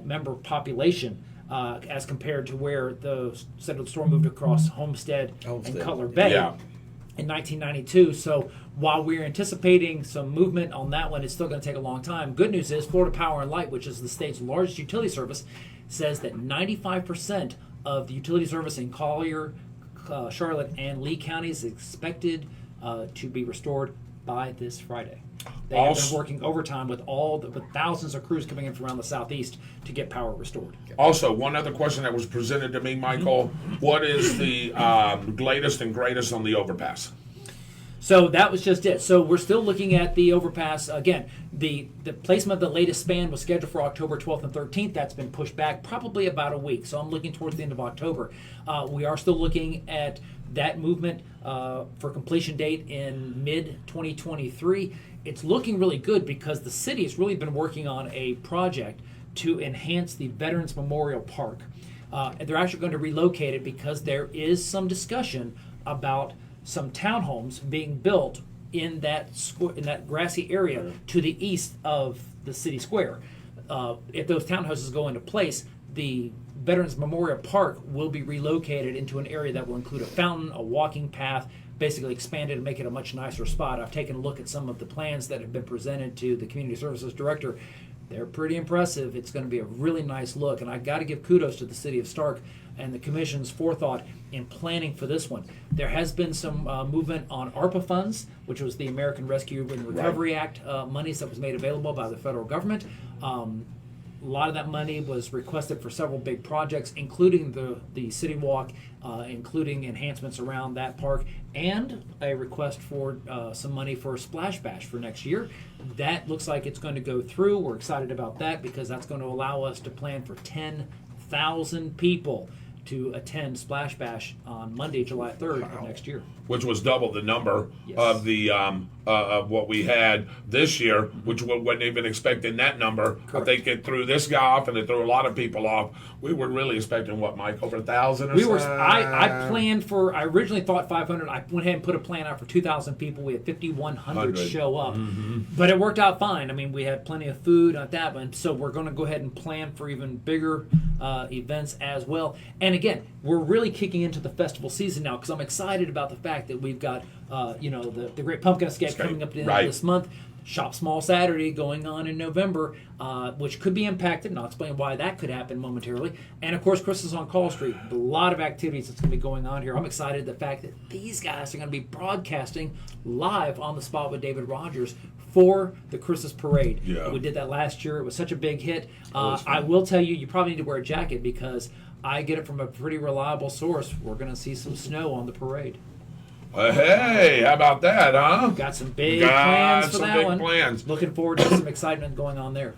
S9: member population as compared to where the center of the storm moved across Homestead and Cutler Bay in 1992. So while we're anticipating some movement on that one, it's still going to take a long time. Good news is Florida Power and Light, which is the state's largest utility service, says that 95% of the utility service in Collier, Charlotte, and Lee counties is expected to be restored by this Friday. They have been working overtime with thousands of crews coming in from around the southeast to get power restored.
S3: Also, one other question that was presented to me, Michael, what is the latest and greatest on the overpass?
S9: So that was just it. So we're still looking at the overpass. Again, the placement of the latest span was scheduled for October 12th and 13th. That's been pushed back probably about a week. So I'm looking towards the end of October. We are still looking at that movement for completion date in mid-2023. It's looking really good because the city has really been working on a project to enhance the Veterans Memorial Park. And they're actually going to relocate it because there is some discussion about some townhomes being built in that grassy area to the east of the city square. If those townhouses go into place, the Veterans Memorial Park will be relocated into an area that will include a fountain, a walking path, basically expanded and make it a much nicer spot. I've taken a look at some of the plans that have been presented to the Community Services Director. They're pretty impressive. It's going to be a really nice look, and I've got to give kudos to the City of Stark and the Commission's forethought in planning for this one. There has been some movement on ARPA funds, which was the American Rescue and Recovery Act monies that was made available by the federal government. A lot of that money was requested for several big projects, including the City Walk, including enhancements around that park, and a request for some money for a Splash Bash for next year. That looks like it's going to go through. We're excited about that because that's going to allow us to plan for 10,000 people to attend Splash Bash on Monday, July 3rd of next year.
S3: Which was double the number of the of what we had this year, which we wasn't even expecting that number.
S9: Correct.
S3: But they get through this guy off, and they threw a lot of people off. We were really expecting what, Mike, over 1,000 or so?
S9: I planned for. I originally thought 500. I went ahead and put a plan out for 2,000 people. We had 5,100 show up, but it worked out fine. I mean, we had plenty of food at that one, so we're going to go ahead and plan for even bigger events as well. And again, we're really kicking into the festival season now because I'm excited about the fact that we've got the Great Pumpkin Escape coming up at the end of this month. Shop Small Saturday going on in November, which could be impacted, and I'll explain why that could happen momentarily. And, of course, Christmas on Call Street. A lot of activities that's going to be going on here. I'm excited the fact that these guys are going to be broadcasting live on the spot with David Rodgers for the Christmas parade.
S3: Yeah.
S9: We did that last year. It was such a big hit. I will tell you, you probably need to wear a jacket because I get it from a pretty reliable source. We're going to see some snow on the parade.
S3: Hey, how about that, huh?
S9: Got some big plans for that one.
S3: Plans.
S9: Looking forward to some excitement going on there.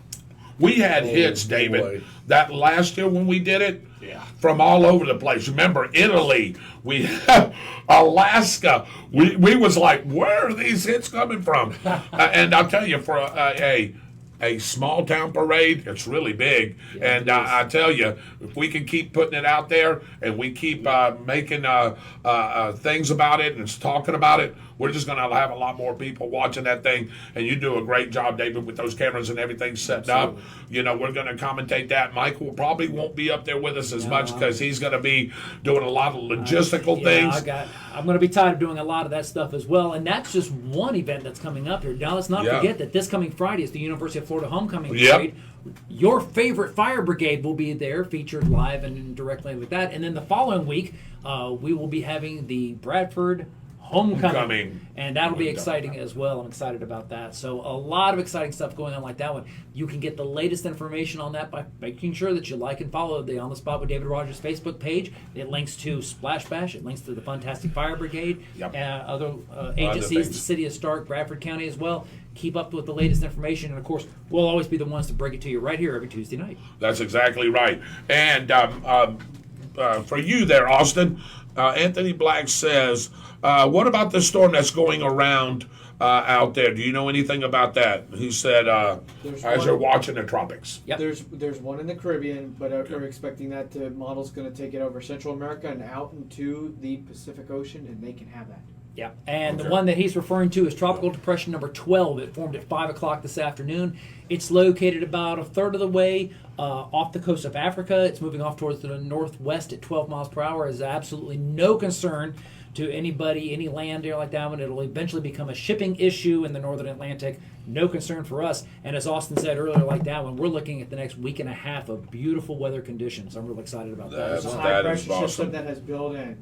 S3: We had hits, David, that last year when we did it, from all over the place. Remember Italy, we have Alaska. We was like, where are these hits coming from? And I'll tell you, for a small town parade, it's really big.
S9: Yeah,
S3: and I tell you, if we can keep putting it out there and we keep making things about it and talking about it, we're just going to have a lot more people watching that thing. And you do a great job, David, with those cameras and everything set up. You know, we're going to commentate that. Michael probably won't be up there with us as much because he's going to be doing a lot of logistical things.
S9: I'm going to be tired of doing a lot of that stuff as well. And that's just one event that's coming up here. Now, let's not forget that this coming Friday is the University of Florida Homecoming Parade. Your favorite fire brigade will be there, featured live and directly with that. And then the following week, we will be having the Bradford Homecoming. And that'll be exciting as well. I'm excited about that. So a lot of exciting stuff going on like that one. You can get the latest information on that by making sure that you like and follow the On the Spot with David Rodgers Facebook page. It links to Splash Bash. It links to the Fantastic Fire Brigade, other agencies, the City of Stark, Bradford County as well. Keep up with the latest information. And, of course, we'll always be the ones to bring it to you right here every Tuesday night.
S3: That's exactly right. And for you there, Austin, Anthony Black says, what about the storm that's going around out there? Do you know anything about that? He said, as you're watching the tropics.
S7: Yep. There's one in the Caribbean, but we're expecting that the model's going to take it over Central America and out into the Pacific Ocean, and they can have that.
S9: Yeah, and the one that he's referring to is Tropical Depression number 12. It formed at 5 o'clock this afternoon. It's located about a third of the way off the coast of Africa. It's moving off towards the northwest at 12 miles per hour. There's absolutely no concern to anybody, any land there like that one. It'll eventually become a shipping issue in the northern Atlantic. No concern for us. And as Austin said earlier, like that one, we're looking at the next week and a half of beautiful weather conditions. I'm really excited about that.
S7: It's a high pressure system that has built in.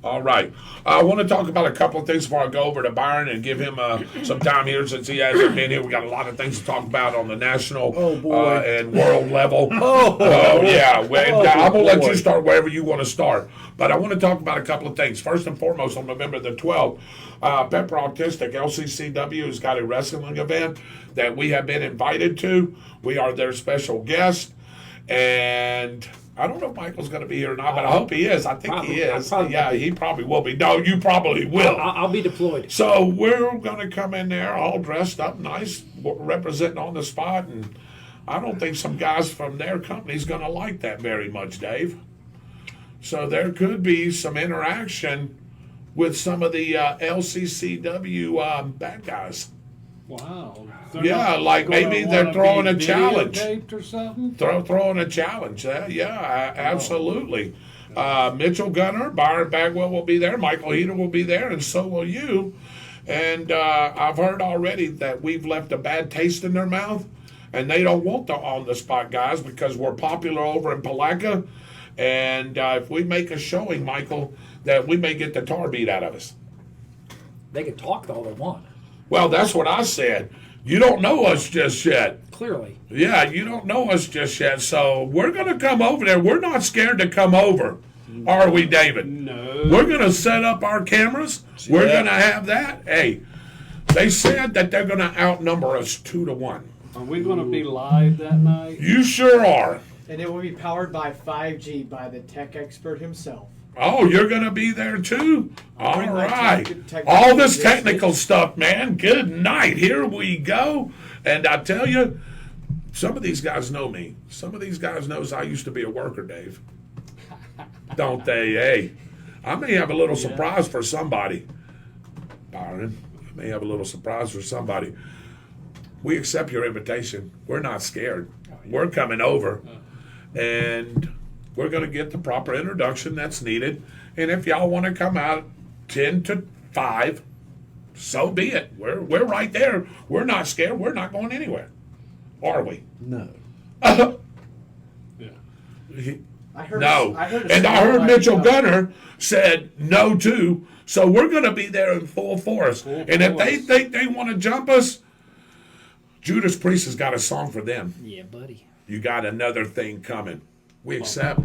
S3: All right. I want to talk about a couple of things before I go over to Byron and give him some time here since he hasn't been here. We got a lot of things to talk about on the national and world level. Yeah. I'm going to let you start wherever you want to start. But I want to talk about a couple of things. First and foremost, on November the 12th, Pepper Autistic LCCW has got a wrestling event that we have been invited to. We are their special guest. And I don't know if Michael's going to be here or not, but I hope he is. I think he is. Yeah, he probably will be. No, you probably will.
S9: I'll be deployed.
S3: So we're going to come in there all dressed up nice, representing On the Spot. And I don't think some guys from their company's going to like that very much, Dave. So there could be some interaction with some of the LCCW bad guys.
S6: Wow.
S3: Yeah, like maybe they're throwing a challenge.
S6: Or something?
S3: Throwing a challenge. Yeah, absolutely. Mitchell Gunner, Byron Bagwell will be there. Michael Heater will be there, and so will you. And I've heard already that we've left a bad taste in their mouth, and they don't want the on-the-spot guys because we're popular over in Palatka. And if we make a showing, Michael, that we may get the tar beat out of us.
S9: They can talk all they want.
S3: Well, that's what I said. You don't know us just yet.
S9: Clearly.
S3: Yeah, you don't know us just yet. So we're going to come over there. We're not scared to come over, are we, David?
S6: No.
S3: We're going to set up our cameras. We're going to have that. Hey, they said that they're going to outnumber us 2-1.
S6: Are we going to be live that night?
S3: You sure are.
S7: And it will be powered by 5G by the tech expert himself.
S3: Oh, you're going to be there too? All right. All this technical stuff, man. Good night. Here we go. And I tell you, some of these guys know me. Some of these guys knows I used to be a worker, Dave. Don't they? Hey, I may have a little surprise for somebody. Byron, I may have a little surprise for somebody. We accept your invitation. We're not scared. We're coming over. And we're going to get the proper introduction that's needed. And if y'all want to come out 10 to 5, so be it. We're right there. We're not scared. We're not going anywhere. Are we?
S4: No.
S3: No. I heard Mitchell Gunner said no too. So we're going to be there in full force. And if they think they want to jump us, Judas Priest has got a song for them.
S9: Yeah, buddy.
S3: You got another thing coming. We accept,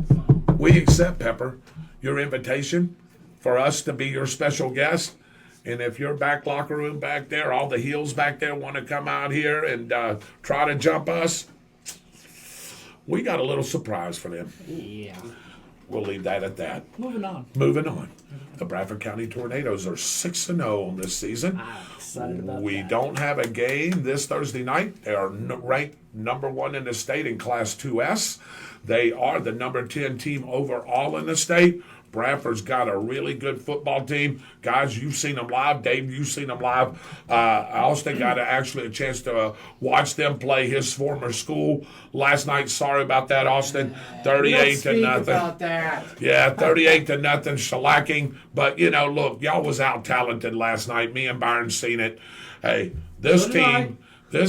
S3: Pepper, your invitation for us to be your special guest. And if your back locker room back there, all the heels back there want to come out here and try to jump us, we got a little surprise for them.
S9: Yeah.
S3: We'll leave that at that.
S9: Moving on.
S3: The Bradford County Tornadoes are 6-0 on this season.
S9: I'm excited about
S3: We
S9: that.
S3: don't have a game this Thursday night. They are ranked number 1 in the state in Class 2S. They are the number 10 team overall in the state. Bradford's got a really good football team. Guys, you've seen them live. Dave, you've seen them live. Austin got actually a chance to watch them play his former school last night. Sorry about that, Austin. 38-0.
S7: About that.
S3: Yeah, 38-0, shellacking. But, look, y'all was out-talented last night. Me and Byron seen it. Hey, this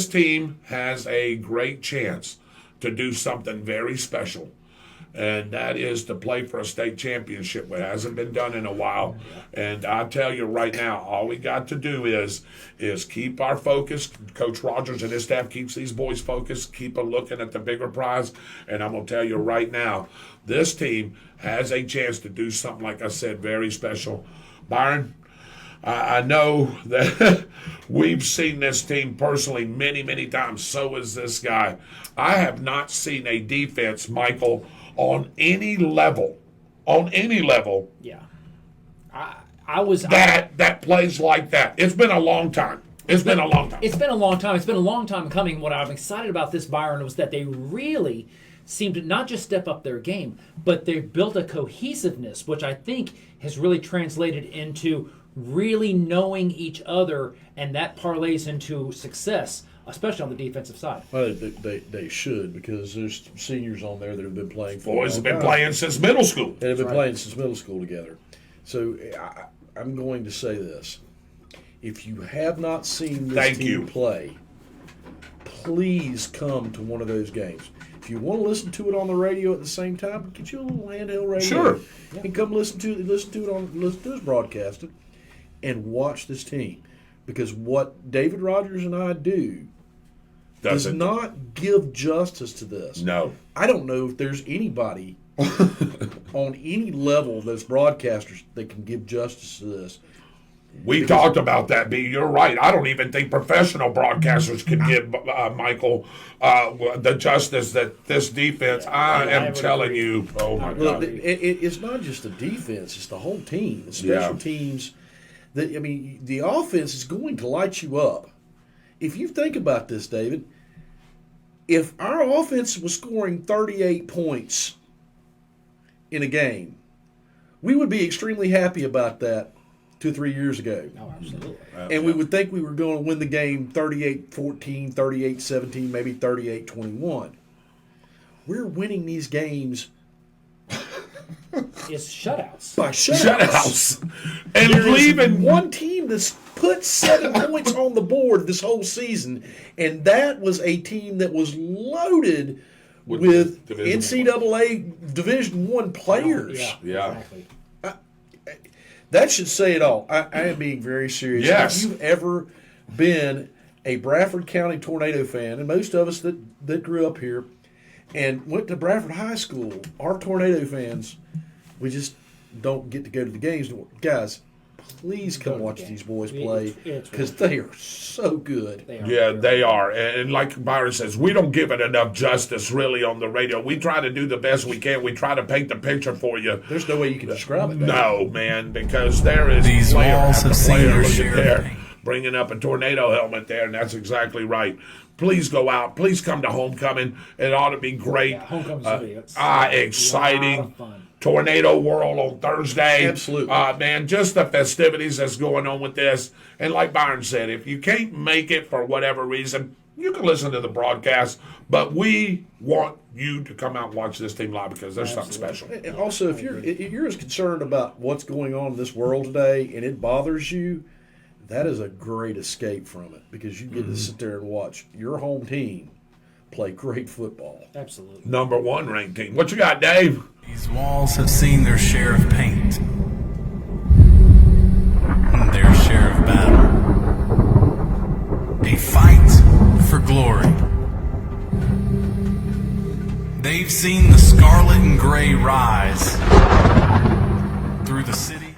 S3: team has a great chance to do something very special. and that is to play for a state championship. It hasn't been done in a while, and I tell you right now, all we got to do is keep our focus. Coach Rodgers and his staff keeps these boys focused, keep them looking at the bigger prize, and I'm going to tell you right now, this team has a chance to do something, like I said, very special. Byron, I know that we've seen this team personally many, many times. So is this guy. I have not seen a defense, Michael, on any level.
S9: Yeah. I was
S3: that plays like that. It's been a long time. It's been a long time.
S9: It's been a long time. It's been a long time coming. What I'm excited about this, Byron, was that they really seem to not just step up their game, but they've built a cohesiveness, which I think has really translated into really knowing each other, and that parlays into success, especially on the defensive side.
S4: Well, they should, because there's seniors on there that have been playing for
S3: Boys have been playing since middle school.
S4: They have been playing since middle school together. So I'm going to say this. If you have not seen this team play, please come to one of those games. If you want to listen to it on the radio at the same time, get you a little handheld radio.
S3: Sure.
S4: And come listen to us broadcasted and watch this team. Because what David Rodgers and I do does not give justice to this.
S3: No.
S4: I don't know if there's anybody on any level that's broadcasters that can give justice to this.
S3: We talked about that, B. You're right. I don't even think professional broadcasters can give Michael the justice that this defense. I am telling you. Oh my God!
S4: It's not just the defense; it's the whole team. The special teams. The offense is going to light you up. If you think about this, David, if our offense was scoring 38 points in a game, we would be extremely happy about that 2 or 3 years ago.
S9: Oh, absolutely.
S4: And we would think we were going to win the game 38-14, 38-17, maybe 38-21. We're winning these games
S9: It's shutouts.
S4: by shutouts.
S3: And
S4: There is
S3: leaving
S4: one team that's put 7 points on the board this whole season, and that was a team that was loaded with NCAA Division I players.
S3: Yeah.
S9: Exactly.
S4: That should say it all. I am being very serious.
S3: Yes.
S4: If you've ever been a Bradford County Tornado fan, and most of us that grew up here and went to Bradford High School, our Tornado fans, we just don't get to go to the games anymore. Guys, please come watch these boys play, because they are so good.
S3: Yeah, they are. And like Byron says, we don't give it enough justice really on the radio. We try to do the best we can. We try to paint the picture for you.
S4: There's no way you can describe it.
S3: No, man, because there is
S11: These
S3: player
S11: walls
S3: after
S11: have seen
S3: player.
S11: their
S3: Look
S11: share
S3: at
S11: of
S3: there,
S11: pain.
S3: bringing up a tornado helmet there, and that's exactly right. Please go out. Please come to homecoming. It ought to be great.
S9: Yeah, homecoming's gonna be
S3: Exciting.
S9: a lot of fun.
S3: Tornado World on Thursday.
S4: Absolutely.
S3: Man, just the festivities that's going on with this. And like Byron said, if you can't make it for whatever reason, you can listen to the broadcast. But we want you to come out and watch this team live, because there's something special.
S4: And also, if you're as concerned about what's going on in this world today and it bothers you, that is a great escape from it, because you get to sit there and watch your home team play great football.
S9: Absolutely.
S3: Number 1 ranked team. What you got, Dave?
S11: These walls have seen their share of paint, their share of battle, a fight for glory. They've seen the scarlet and gray rise through the city.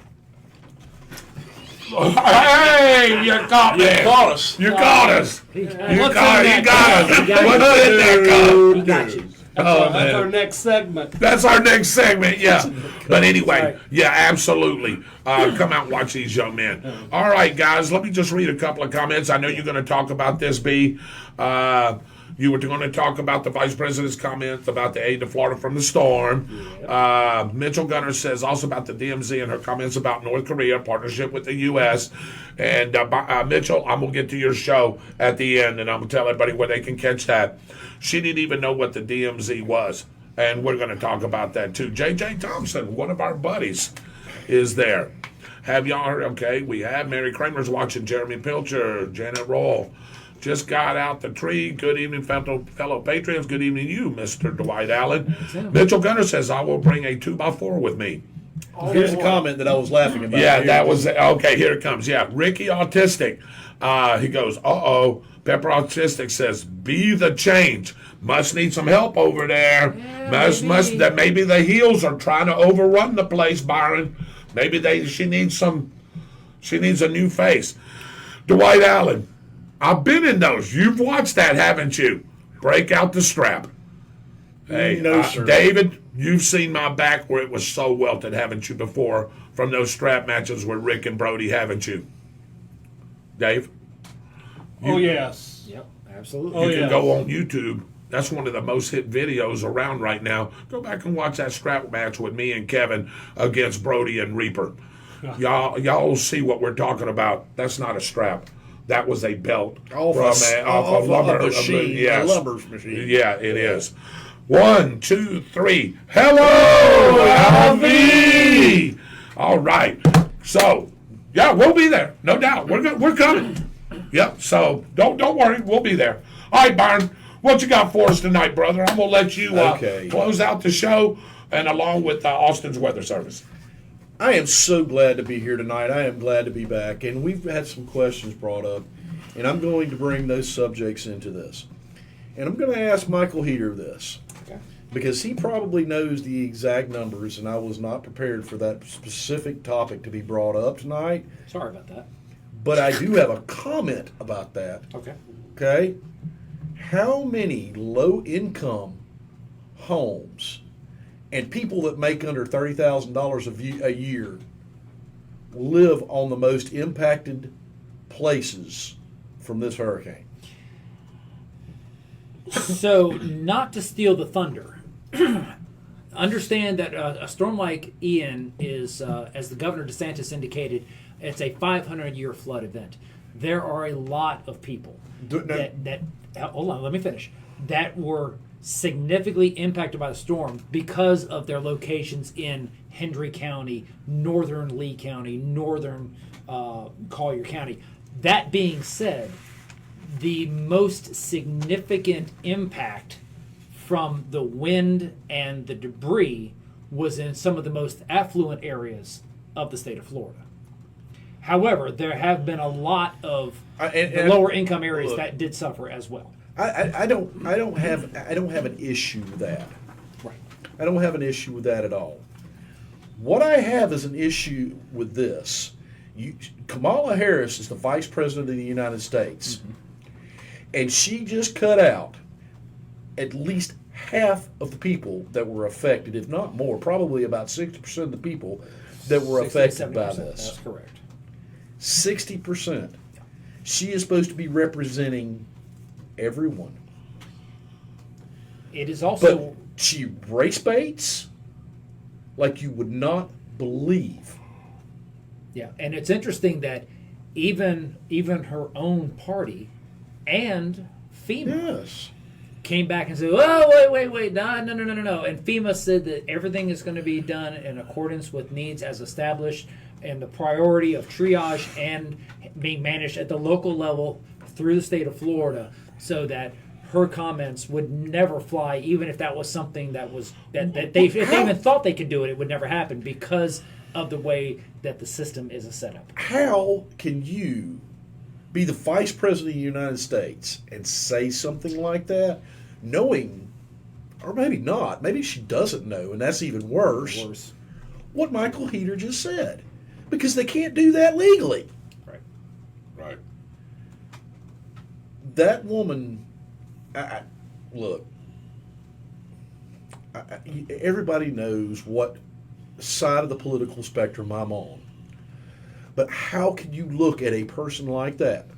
S3: Hey, you got me. You caught us. You got us. You got us. What's in there, Cub?
S9: He got you.
S3: Oh,
S6: That's our
S3: man.
S6: next segment.
S3: That's our next segment, yeah. But anyway, yeah, absolutely. Come out and watch these young men. All right, guys, let me just read a couple of comments. I know you're going to talk about this, B. You were going to talk about the vice president's comments about the aid to Florida from the storm. Mitchell Gunner says also about the DMZ and her comments about North Korea, partnership with the U.S. And Mitchell, I'm going to get to your show at the end, and I'm going to tell everybody where they can catch that. She didn't even know what the DMZ was, and we're going to talk about that too. J.J. Thompson, one of our buddies, is there. Have y'all heard? Okay, we have Mary Kramer's watching, Jeremy Pilcher, Janet Roll. just got out the tree. Good evening, fellow patriots. Good evening, you, Mr. Dwight Allen. Mitchell Gunner says, I will bring a 2x4 with me.
S4: Here's a comment that I was laughing about.
S3: Yeah, that was okay. Here it comes. Yeah, Ricky Autistic. He goes, Pepper Autistic says, "Be the change. Must need some help over there.
S9: Yeah,
S3: Maybe the heels are trying to overrun the place, Byron. Maybe she needs a new face." Dwight Allen, I've been in those. You've watched that, haven't you? Break out the strap. Hey,
S4: No, sir.
S3: David, you've seen my back where it was so welted, haven't you, before, from those strap matches with Rick and Brody, haven't you? Dave?
S6: Oh, yes.
S9: Yep, absolutely.
S6: Oh,
S3: You can
S6: yes.
S3: go on YouTube. That's one of the most hit videos around right now. Go back and watch that strap match with me and Kevin against Brody and Reaper. Y'all will see what we're talking about. That's not a strap. That was a belt
S4: Off
S3: a lumber
S4: machine.
S3: yes.
S4: A lumber machine.
S3: Yeah, it is. 1, 2, 3. Hello, Alvy. All right. So, yeah, we'll be there, no doubt. We're coming. Yep. So don't worry, we'll be there. All right, Byron, what you got for us tonight, brother? I'm gonna let you close out the show, and along with Austin's weather service.
S4: I am so glad to be here tonight. I am glad to be back. And we've had some questions brought up, and I'm going to bring those subjects into this. And I'm going to ask Michael Heater this, because he probably knows the exact numbers, and I was not prepared for that specific topic to be brought up tonight.
S9: Sorry about that.
S4: But I do have a comment about that.
S9: Okay.
S4: Okay? How many low-income homes and people that make under $30,000 a year live on the most impacted places from this hurricane?
S9: So, not to steal the thunder, understand that a storm like Ian is, as the Governor DeSantis indicated, it's a 500-year flood event. There are a lot of people that hold on, let me finish, that were significantly impacted by the storm because of their locations in Hendry County, northern Lee County, northern Collier County. That being said, the most significant impact from the wind and the debris was in some of the most affluent areas of the state of Florida. However, there have been a lot of the lower income areas that did suffer as well.
S4: I don't have an issue with that.
S9: Right.
S4: I don't have an issue with that at all. What I have is an issue with this. Kamala Harris is the Vice President of the United States, and she just cut out at least half of the people that were affected, if not more, probably about 60% of the people that were affected by this.
S9: That's correct.
S4: 60%. She is supposed to be representing everyone.
S9: It is also...
S4: But she race baits like you would not believe.
S9: Yeah, and it's interesting that even her own party and FEMA came back and said, "Oh, wait, no." And FEMA said that everything is going to be done in accordance with needs as established, and the priority of triage and being managed at the local level through the state of Florida, so that her comments would never fly, even if that was something that was if they even thought they could do it, it would never happen because of the way that the system is set up.
S4: How can you be the Vice President of the United States and say something like that, knowing, or maybe not, maybe she doesn't know, and that's even worse, what Michael Heater just said? Because they can't do that legally.
S3: Right.
S4: That woman, look, everybody knows what side of the political spectrum I'm on. But how can you look at a person like that,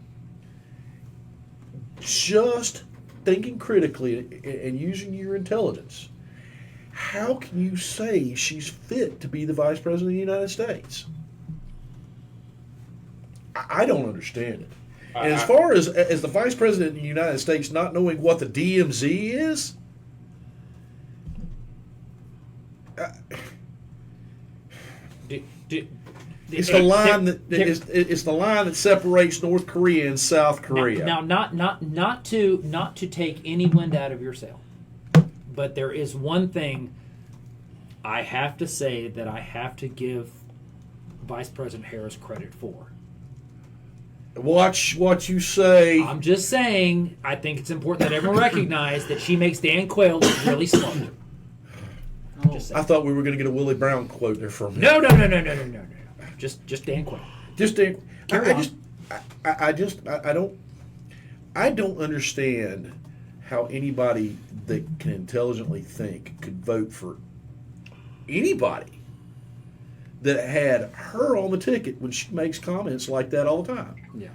S4: just thinking critically and using your intelligence, how can you say she's fit to be the Vice President of the United States? I don't understand it. And as far as the Vice President of the United States not knowing what the DMZ is, It's the line it's the line that separates North Korea and South Korea.
S9: Now, not to take any wind out of your sail, but there is one thing I have to say that I have to give Vice President Harris credit for.
S4: Watch what you say.
S9: I'm just saying, I think it's important that everyone recognize that she makes Dan Quayle look really smart.
S4: I thought we were going to get a Willie Brown quote there for a minute.
S9: No. Just Dan Quayle.
S4: Just Dan. I don't understand how anybody that can intelligently think could vote for anybody that had her on the ticket when she makes comments like that all the time.
S9: Yeah.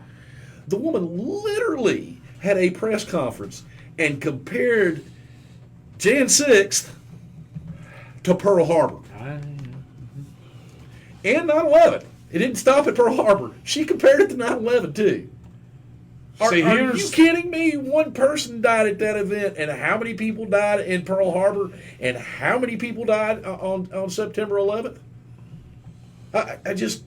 S4: The woman literally had a press conference and compared Jan 6th to Pearl Harbor. And 9/11. It didn't stop at Pearl Harbor. She compared it to 9/11 too. Are you kidding me? One person died at that event, and how many people died in Pearl Harbor, and how many people died on September 11th? I just...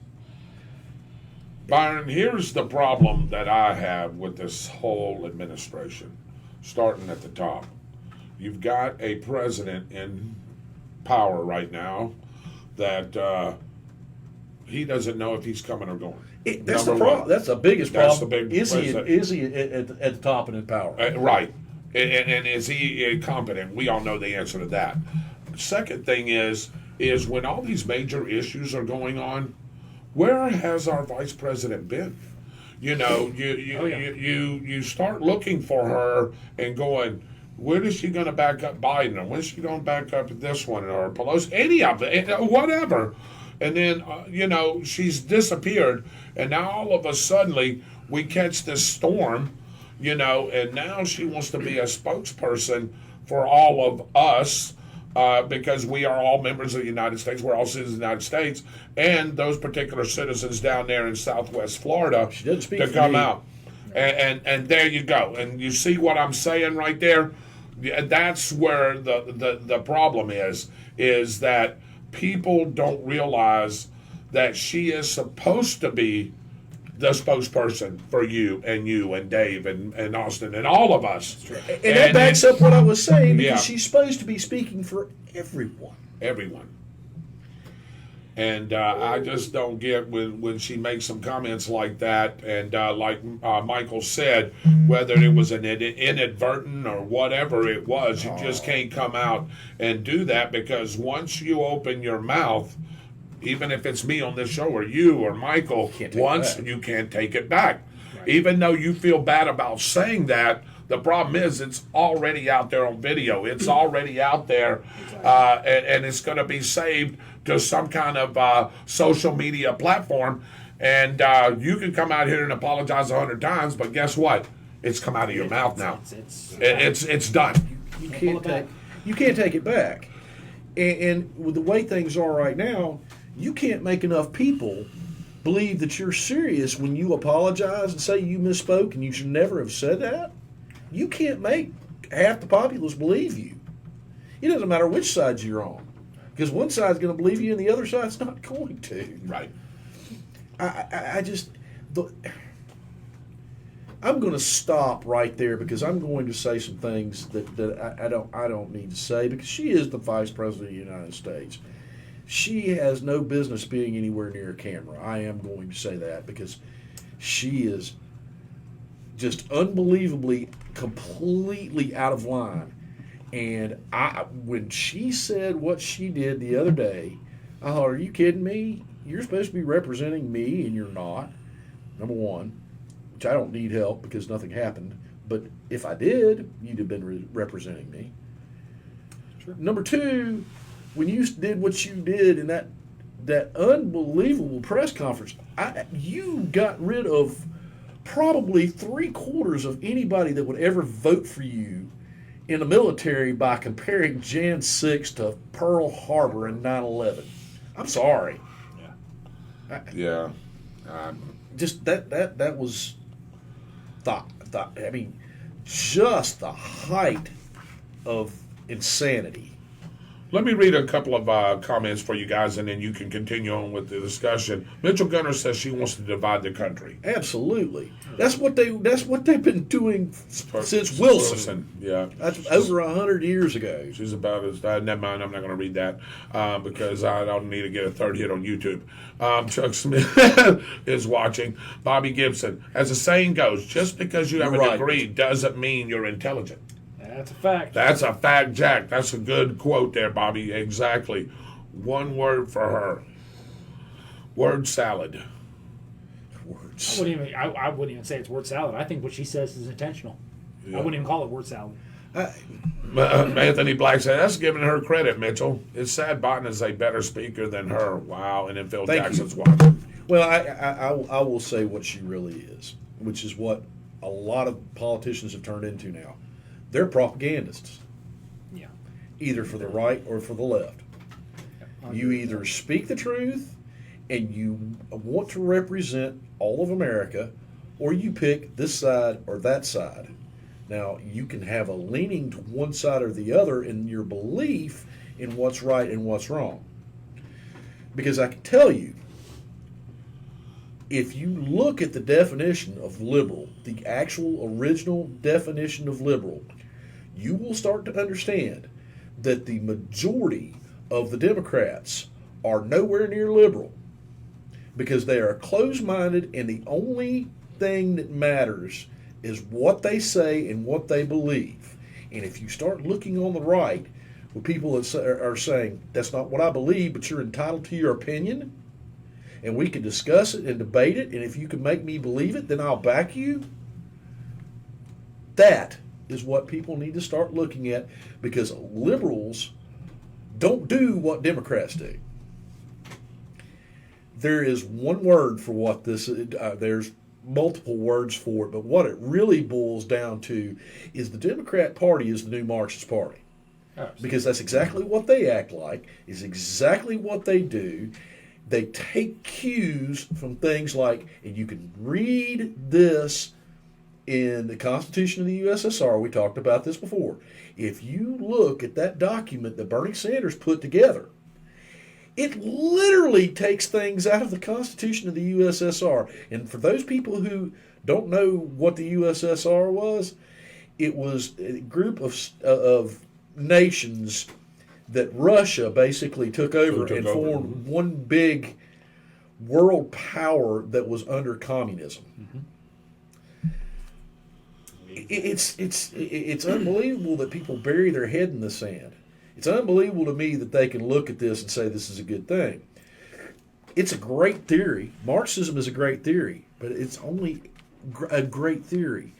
S3: Byron, here's the problem that I have with this whole administration, starting at the top. You've got a president in power right now that he doesn't know if he's coming or going.
S4: That's the problem. That's the biggest problem.
S3: The big
S4: is he at the top and in power?
S3: Right. And is he competent? We all know the answer to that. Second thing is when all these major issues are going on, where has our vice president been? You know, you start looking for her and going, when is she going to back up Biden? Or when is she going to back up this one? Or Pelosi? Any of it, whatever. And then, she's disappeared. And now all of a sudden, we catch this storm, and now she wants to be a spokesperson for all of us because we are all members of the United States. We're all citizens of the United States. And those particular citizens down there in Southwest Florida to come out. And there you go. And you see what I'm saying right there? That's where the problem is that people don't realize that she is supposed to be the spokesperson for you and Dave and Austin and all of us.
S4: And that backs up what I was saying, because she's supposed to be speaking for everyone.
S3: Everyone. And I just don't get when she makes some comments like that. And like Michael said, whether it was an inadvertent or whatever it was, you just can't come out and do that, because once you open your mouth, even if it's me on this show or you or Michael, you can't take it back. Right. Even though you feel bad about saying that, the problem is it's already out there on video. It's already out there, and it's going to be saved to some kind of social media platform. And you can come out here and apologize 100 times, but guess what? It's come out of your mouth now. It's done.
S4: You can't take it back. And with the way things are right now, you can't make enough people believe that you're serious when you apologize and say you misspoke and you should never have said that. You can't make half the populace believe you. It doesn't matter which side you're on, because one side's going to believe you and the other side's not going to.
S3: Right.
S4: I'm going to stop right there, because I'm going to say some things that I don't need to say, because she is the Vice President of the United States. She has no business being anywhere near a camera. I am going to say that, because she is just unbelievably, completely out of line. And when she said what she did the other day, I thought, are you kidding me? You're supposed to be representing me, and you're not. Number one, which I don't need help because nothing happened. But if I did, you'd have been representing me. Sure. Number two, when you did what you did in that unbelievable press conference, you got rid of probably 3/4 of anybody that would ever vote for you in the military by comparing Jan 6 to Pearl Harbor and 9/11. I'm sorry.
S3: Yeah.
S4: Just that was I mean, just the height of insanity.
S3: Let me read a couple of comments for you guys, and then you can continue on with the discussion. Mitchell Gunner says she wants to divide the country.
S4: Absolutely. That's what they've been doing since Wilson.
S3: Yeah.
S4: That's over 100 years ago.
S3: She's about as never mind. I'm not going to read that because I don't need to get a third hit on YouTube. Chuck Smith is watching. Bobby Gibson, as the saying goes, just because you have a degree doesn't mean you're intelligent.
S9: That's a fact.
S3: That's a fact, Jack. That's a good quote there, Bobby. Exactly. One word for her. Word salad.
S4: Words.
S9: I wouldn't even say it's word salad. I think what she says is intentional.
S3: Yeah.
S9: I wouldn't even call it word salad.
S3: Anthony Black said, that's giving her credit, Mitchell. It's sad Biden is a better speaker than her. Wow. And then Phil Jackson's watching.
S4: Well, I will say what she really is, which is what a lot of politicians have turned into now. They're propagandists.
S9: Yeah.
S4: Either for the right or for the left. You either speak the truth and you want to represent all of America, or you pick this side or that side. Now, you can have a leaning to one side or the other in your belief in what's right and what's wrong. Because I can tell you, if you look at the definition of liberal, the actual original definition of liberal, you will start to understand that the majority of the Democrats are nowhere near liberal because they are closed-minded, and the only thing that matters is what they say and what they believe. And if you start looking on the right, where people are saying, that's not what I believe, but you're entitled to your opinion, and we can discuss it and debate it, and if you can make me believe it, then I'll back you. That is what people need to start looking at, because liberals don't do what Democrats do. There is one word for what this is. There's multiple words for it, but what it really boils down to is the Democrat Party is the new Marxist Party. Because that's exactly what they act like, is exactly what they do. They take cues from things like, and you can read this in the Constitution of the USSR. We talked about this before. If you look at that document that Bernie Sanders put together, it literally takes things out of the Constitution of the USSR. And for those people who don't know what the USSR was, it was a group of nations that Russia basically took over and formed one big world power that was under communism. Mm-hmm. It's unbelievable that people bury their head in the sand. It's unbelievable to me that they can look at this and say this is a good thing. It's a great theory. Marxism is a great theory, but it's only a great theory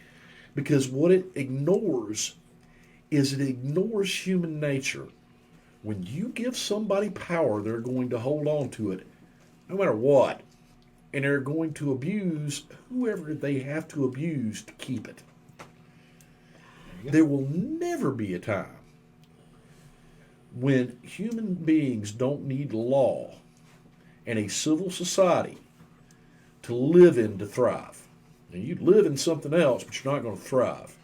S4: because what it ignores is it ignores human nature. When you give somebody power, they're going to hold on to it no matter what, and they're going to abuse whoever they have to abuse to keep it. There will never be a time when human beings don't need law and a civil society to live in to thrive. Now, you live in something else, but you're not going to thrive.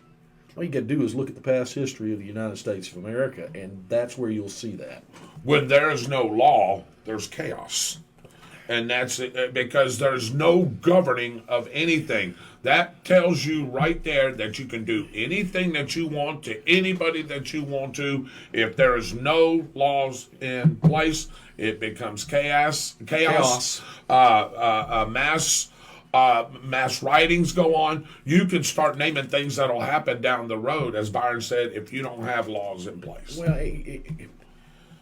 S4: All you got to do is look at the past history of the United States of America, and that's where you'll see that.
S3: When there is no law, there's chaos. And that's because there's no governing of anything. That tells you right there that you can do anything that you want to anybody that you want to. If there is no laws in place, it becomes chaos. Mass writings go on. You can start naming things that'll happen down the road, as Byron said, if you don't have laws in place.
S4: Well,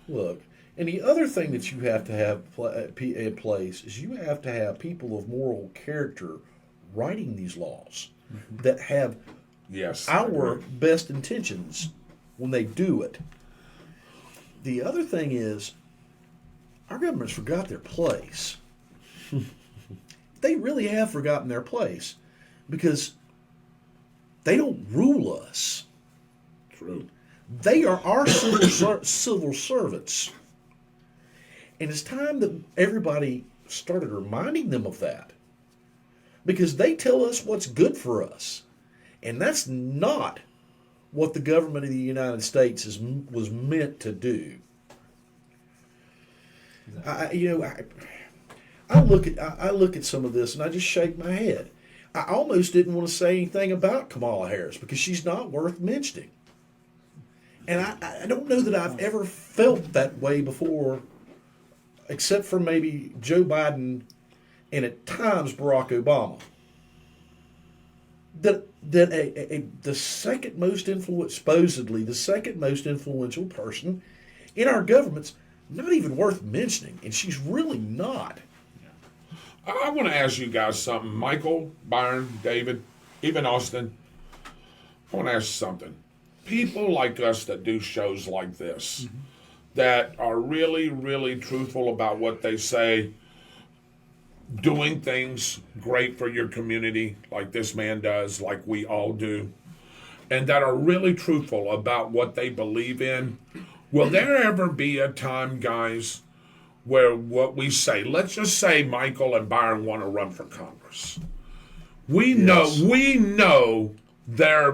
S4: look. And the other thing that you have to have in place is you have to have people of moral character writing these laws that have our best intentions when they do it. The other thing is our government's forgot their place. They really have forgotten their place because they don't rule us.
S3: True.
S4: They are our civil servants. And it's time that everybody started reminding them of that. Because they tell us what's good for us. And that's not what the government of the United States was meant to do. I look at some of this and I just shake my head. I almost didn't want to say anything about Kamala Harris because she's not worth mentioning. And I don't know that I've ever felt that way before, except for maybe Joe Biden and at times Barack Obama. That the second most supposedly the second most influential person in our government's not even worth mentioning, and she's really not.
S3: I want to ask you guys something. Michael, Byron, David, even Austin. I want to ask you something. People like us that do shows like this, that are really, really truthful about what they say, doing things great for your community like this man does, like we all do, and that are really truthful about what they believe in, will there ever be a time, guys, where what we say, let's just say Michael and Byron want to run for Congress. We know their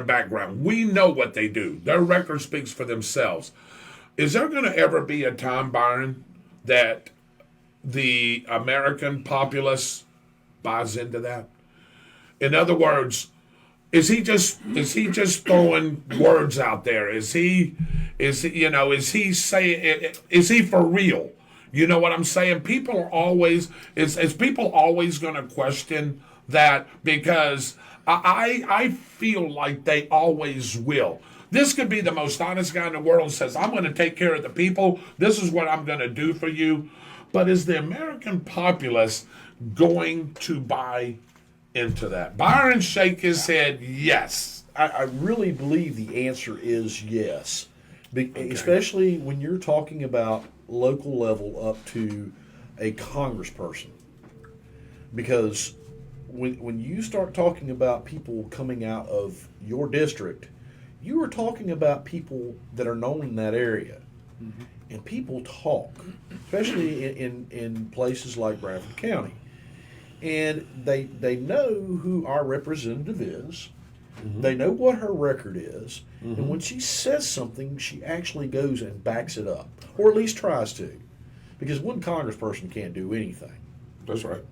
S3: background. We know what they do. Their record speaks for themselves. Is there going to ever be a time, Byron, that the American populace buys into that? In other words, is he just throwing words out there? Is he for real? You know what I'm saying? People are always is people always going to question that, because I feel like they always will. This could be the most honest guy in the world and says, I'm going to take care of the people. This is what I'm going to do for you. But is the American populace going to buy into that? Byron shake his head yes.
S4: I really believe the answer is yes. Especially when you're talking about local level up to a congressperson. Because when you start talking about people coming out of your district, you are talking about people that are known in that area. Mm-hmm. And people talk, especially in places like Bradford County. And they know who our representative is. Mm-hmm. They know what her record is. Mm-hmm. And when she says something, she actually goes and backs it up, or at least tries to. Because one congressperson can't do anything.
S3: That's right.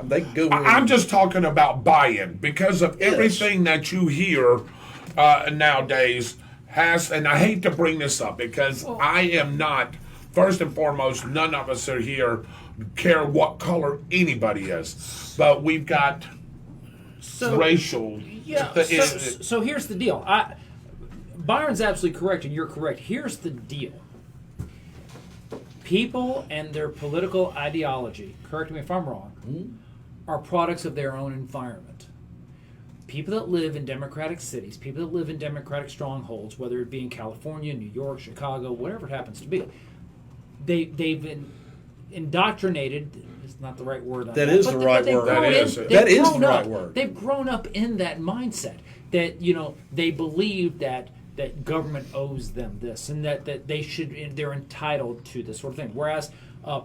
S4: They can go.
S3: I'm just talking about buy-in, because of everything that you hear nowadays. And I hate to bring this up because I am not, first and foremost, none of us are here care what color anybody is, but we've got racial.
S9: Yeah. So here's the deal. Byron's absolutely correct, and you're correct. Here's the deal. People and their political ideology, correct me if I'm wrong, are products of their own environment. People that live in democratic cities, people that live in democratic strongholds, whether it be in California, New York, Chicago, whatever it happens to be, they've been indoctrinated. It's not the right word.
S4: That is the right word. That is the right word.
S9: They've grown up in that mindset that they believe that government owes them this, and that they're entitled to this sort of thing. Whereas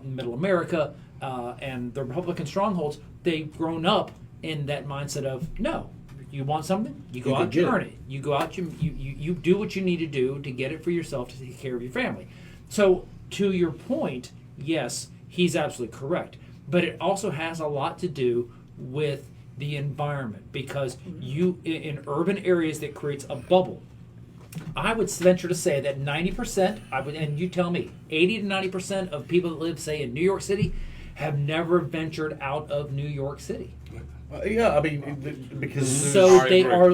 S9: Middle America and the Republican strongholds, they've grown up in that mindset of no. You want something? You go out, you earn it. You go out, you do what you need to do to get it for yourself to take care of your family. So, to your point, yes, he's absolutely correct. But it also has a lot to do with the environment, because in urban areas that creates a bubble. I would venture to say that 90%, and you tell me, 80 to 90% of people that live, say, in New York City have never ventured out of New York City.
S4: Yeah, I mean, because
S9: they are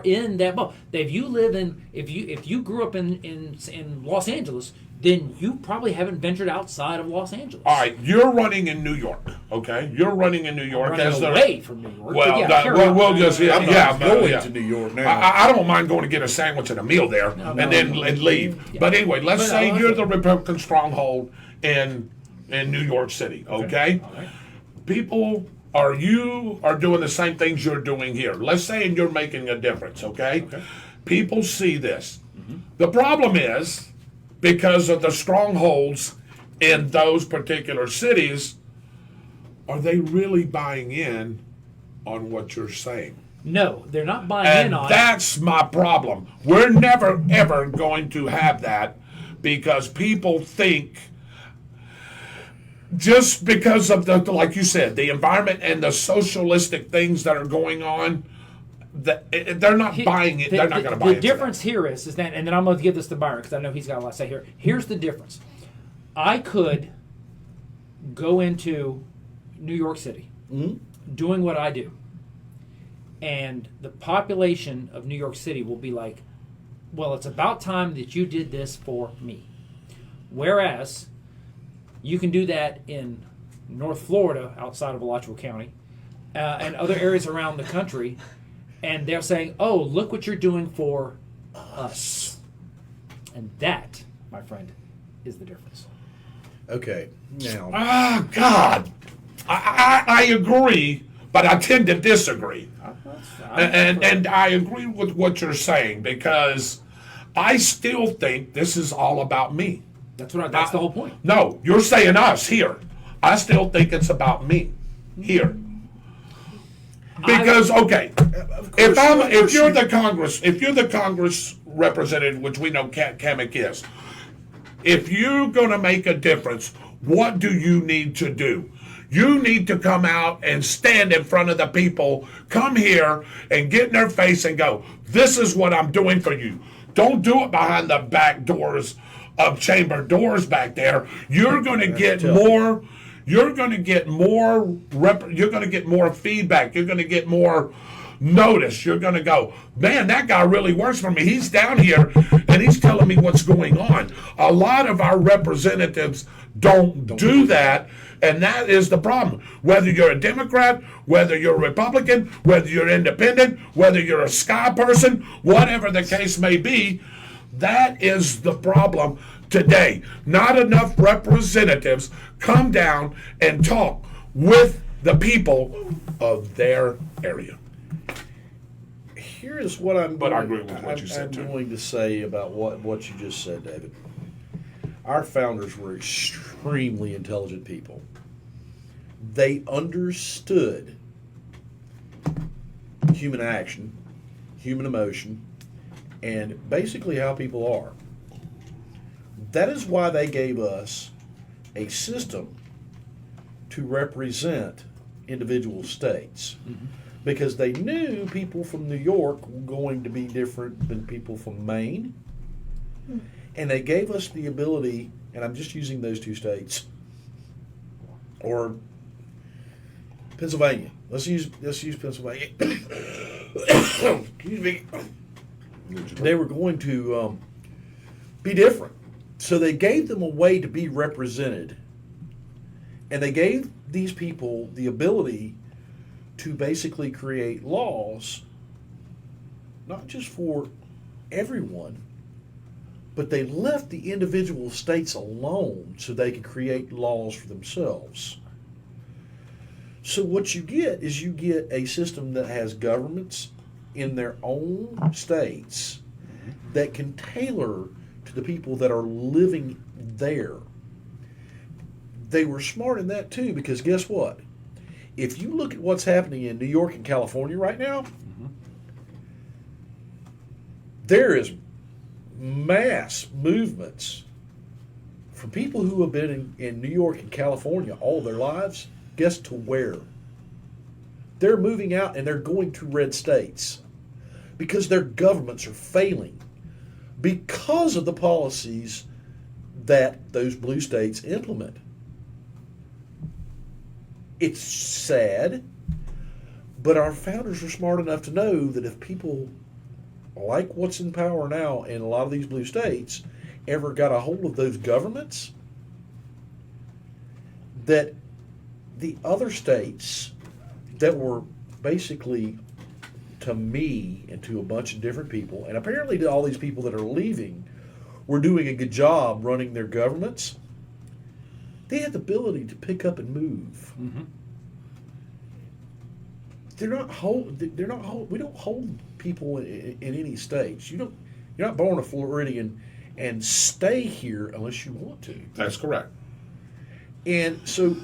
S9: in that bubble. If you grew up in Los Angeles, then you probably haven't ventured outside of Los Angeles.
S3: All right, you're running in New York, okay? You're running in New York.
S9: I'm running away from New York.
S3: Well,
S9: we'll
S3: just
S4: I'm not going to New York now.
S3: I don't mind going to get a sandwich and a meal there and leave. Yeah. But anyway, let's say you're the Republican stronghold in New York City, okay?
S9: All right.
S3: People are doing the same things you're doing here. Let's say you're making a difference, okay? People see this. Mm-hmm. The problem is, because of the strongholds in those particular cities, are they really buying in on what you're saying?
S9: No, they're not buying in on it.
S3: And that's my problem. We're never, ever going to have that, because people think just because of the, like you said, the environment and the socialistic things that are going on, they're not buying it. They're not going to buy it.
S9: The difference here is that, and then I'm going to give this to Byron because I know he's got a lot to say here. Here's the difference. I could go into New York City doing what I do, and the population of New York City will be like, well, it's about time that you did this for me. Whereas you can do that in North Florida, outside of Alachua County, and other areas around the country, and they're saying, oh, look what you're doing for us. And that, my friend, is the difference.
S4: Okay, now.
S3: Ah, God. I agree, but I tend to disagree. And I agree with what you're saying because I still think this is all about me.
S9: That's the whole point.
S3: No, you're saying us here. I still think it's about me here. Because if you're the Congress representative, which we know Kamek is, if you're going to make a difference, what do you need to do? You need to come out and stand in front of the people, come here and get in their face and go, this is what I'm doing for you. Don't do it behind the back doors of chamber doors back there. You're going to get more. You're going to get more. You're going to get more feedback. You're going to get more notice. You're going to go, man, that guy really works for me. He's down here and he's telling me what's going on. A lot of our representatives don't do that, and that is the problem. Whether you're a Democrat, whether you're a Republican, whether you're independent, whether you're a Sky person, whatever the case may be, that is the problem today. Not enough representatives come down and talk with the people of their area.
S4: Here's what I'm
S3: But I agree with what you said, too.
S4: going to say about what you just said, David. Our founders were extremely intelligent people. They understood human action, human emotion, and basically how people are. That is why they gave us a system to represent individual states. Mm-hmm. Because they knew people from New York were going to be different than people from Maine. And they gave us the ability, and I'm just using those two states, or Pennsylvania. Let's use Pennsylvania. Excuse me. They were going to be different. So they gave them a way to be represented. And they gave these people the ability to basically create laws, not just for everyone, but they left the individual states alone so they could create laws for themselves. So what you get is you get a system that has governments in their own states that can tailor to the people that are living there. They were smart in that too, because guess what? If you look at what's happening in New York and California right now, there is mass movements from people who have been in New York and California all their lives. Guess to where? They're moving out and they're going to red states because their governments are failing because of the policies that those blue states implement. It's sad, but our founders were smart enough to know that if people like what's in power now in a lot of these blue states ever got a hold of those governments, that the other states that were basically, to me and to a bunch of different people, and apparently to all these people that are leaving, were doing a good job running their governments, they had the ability to pick up and move. Mm-hmm. We don't hold people in any states. You're not born a Floridian and stay here unless you want to.
S3: That's correct.
S4: And so,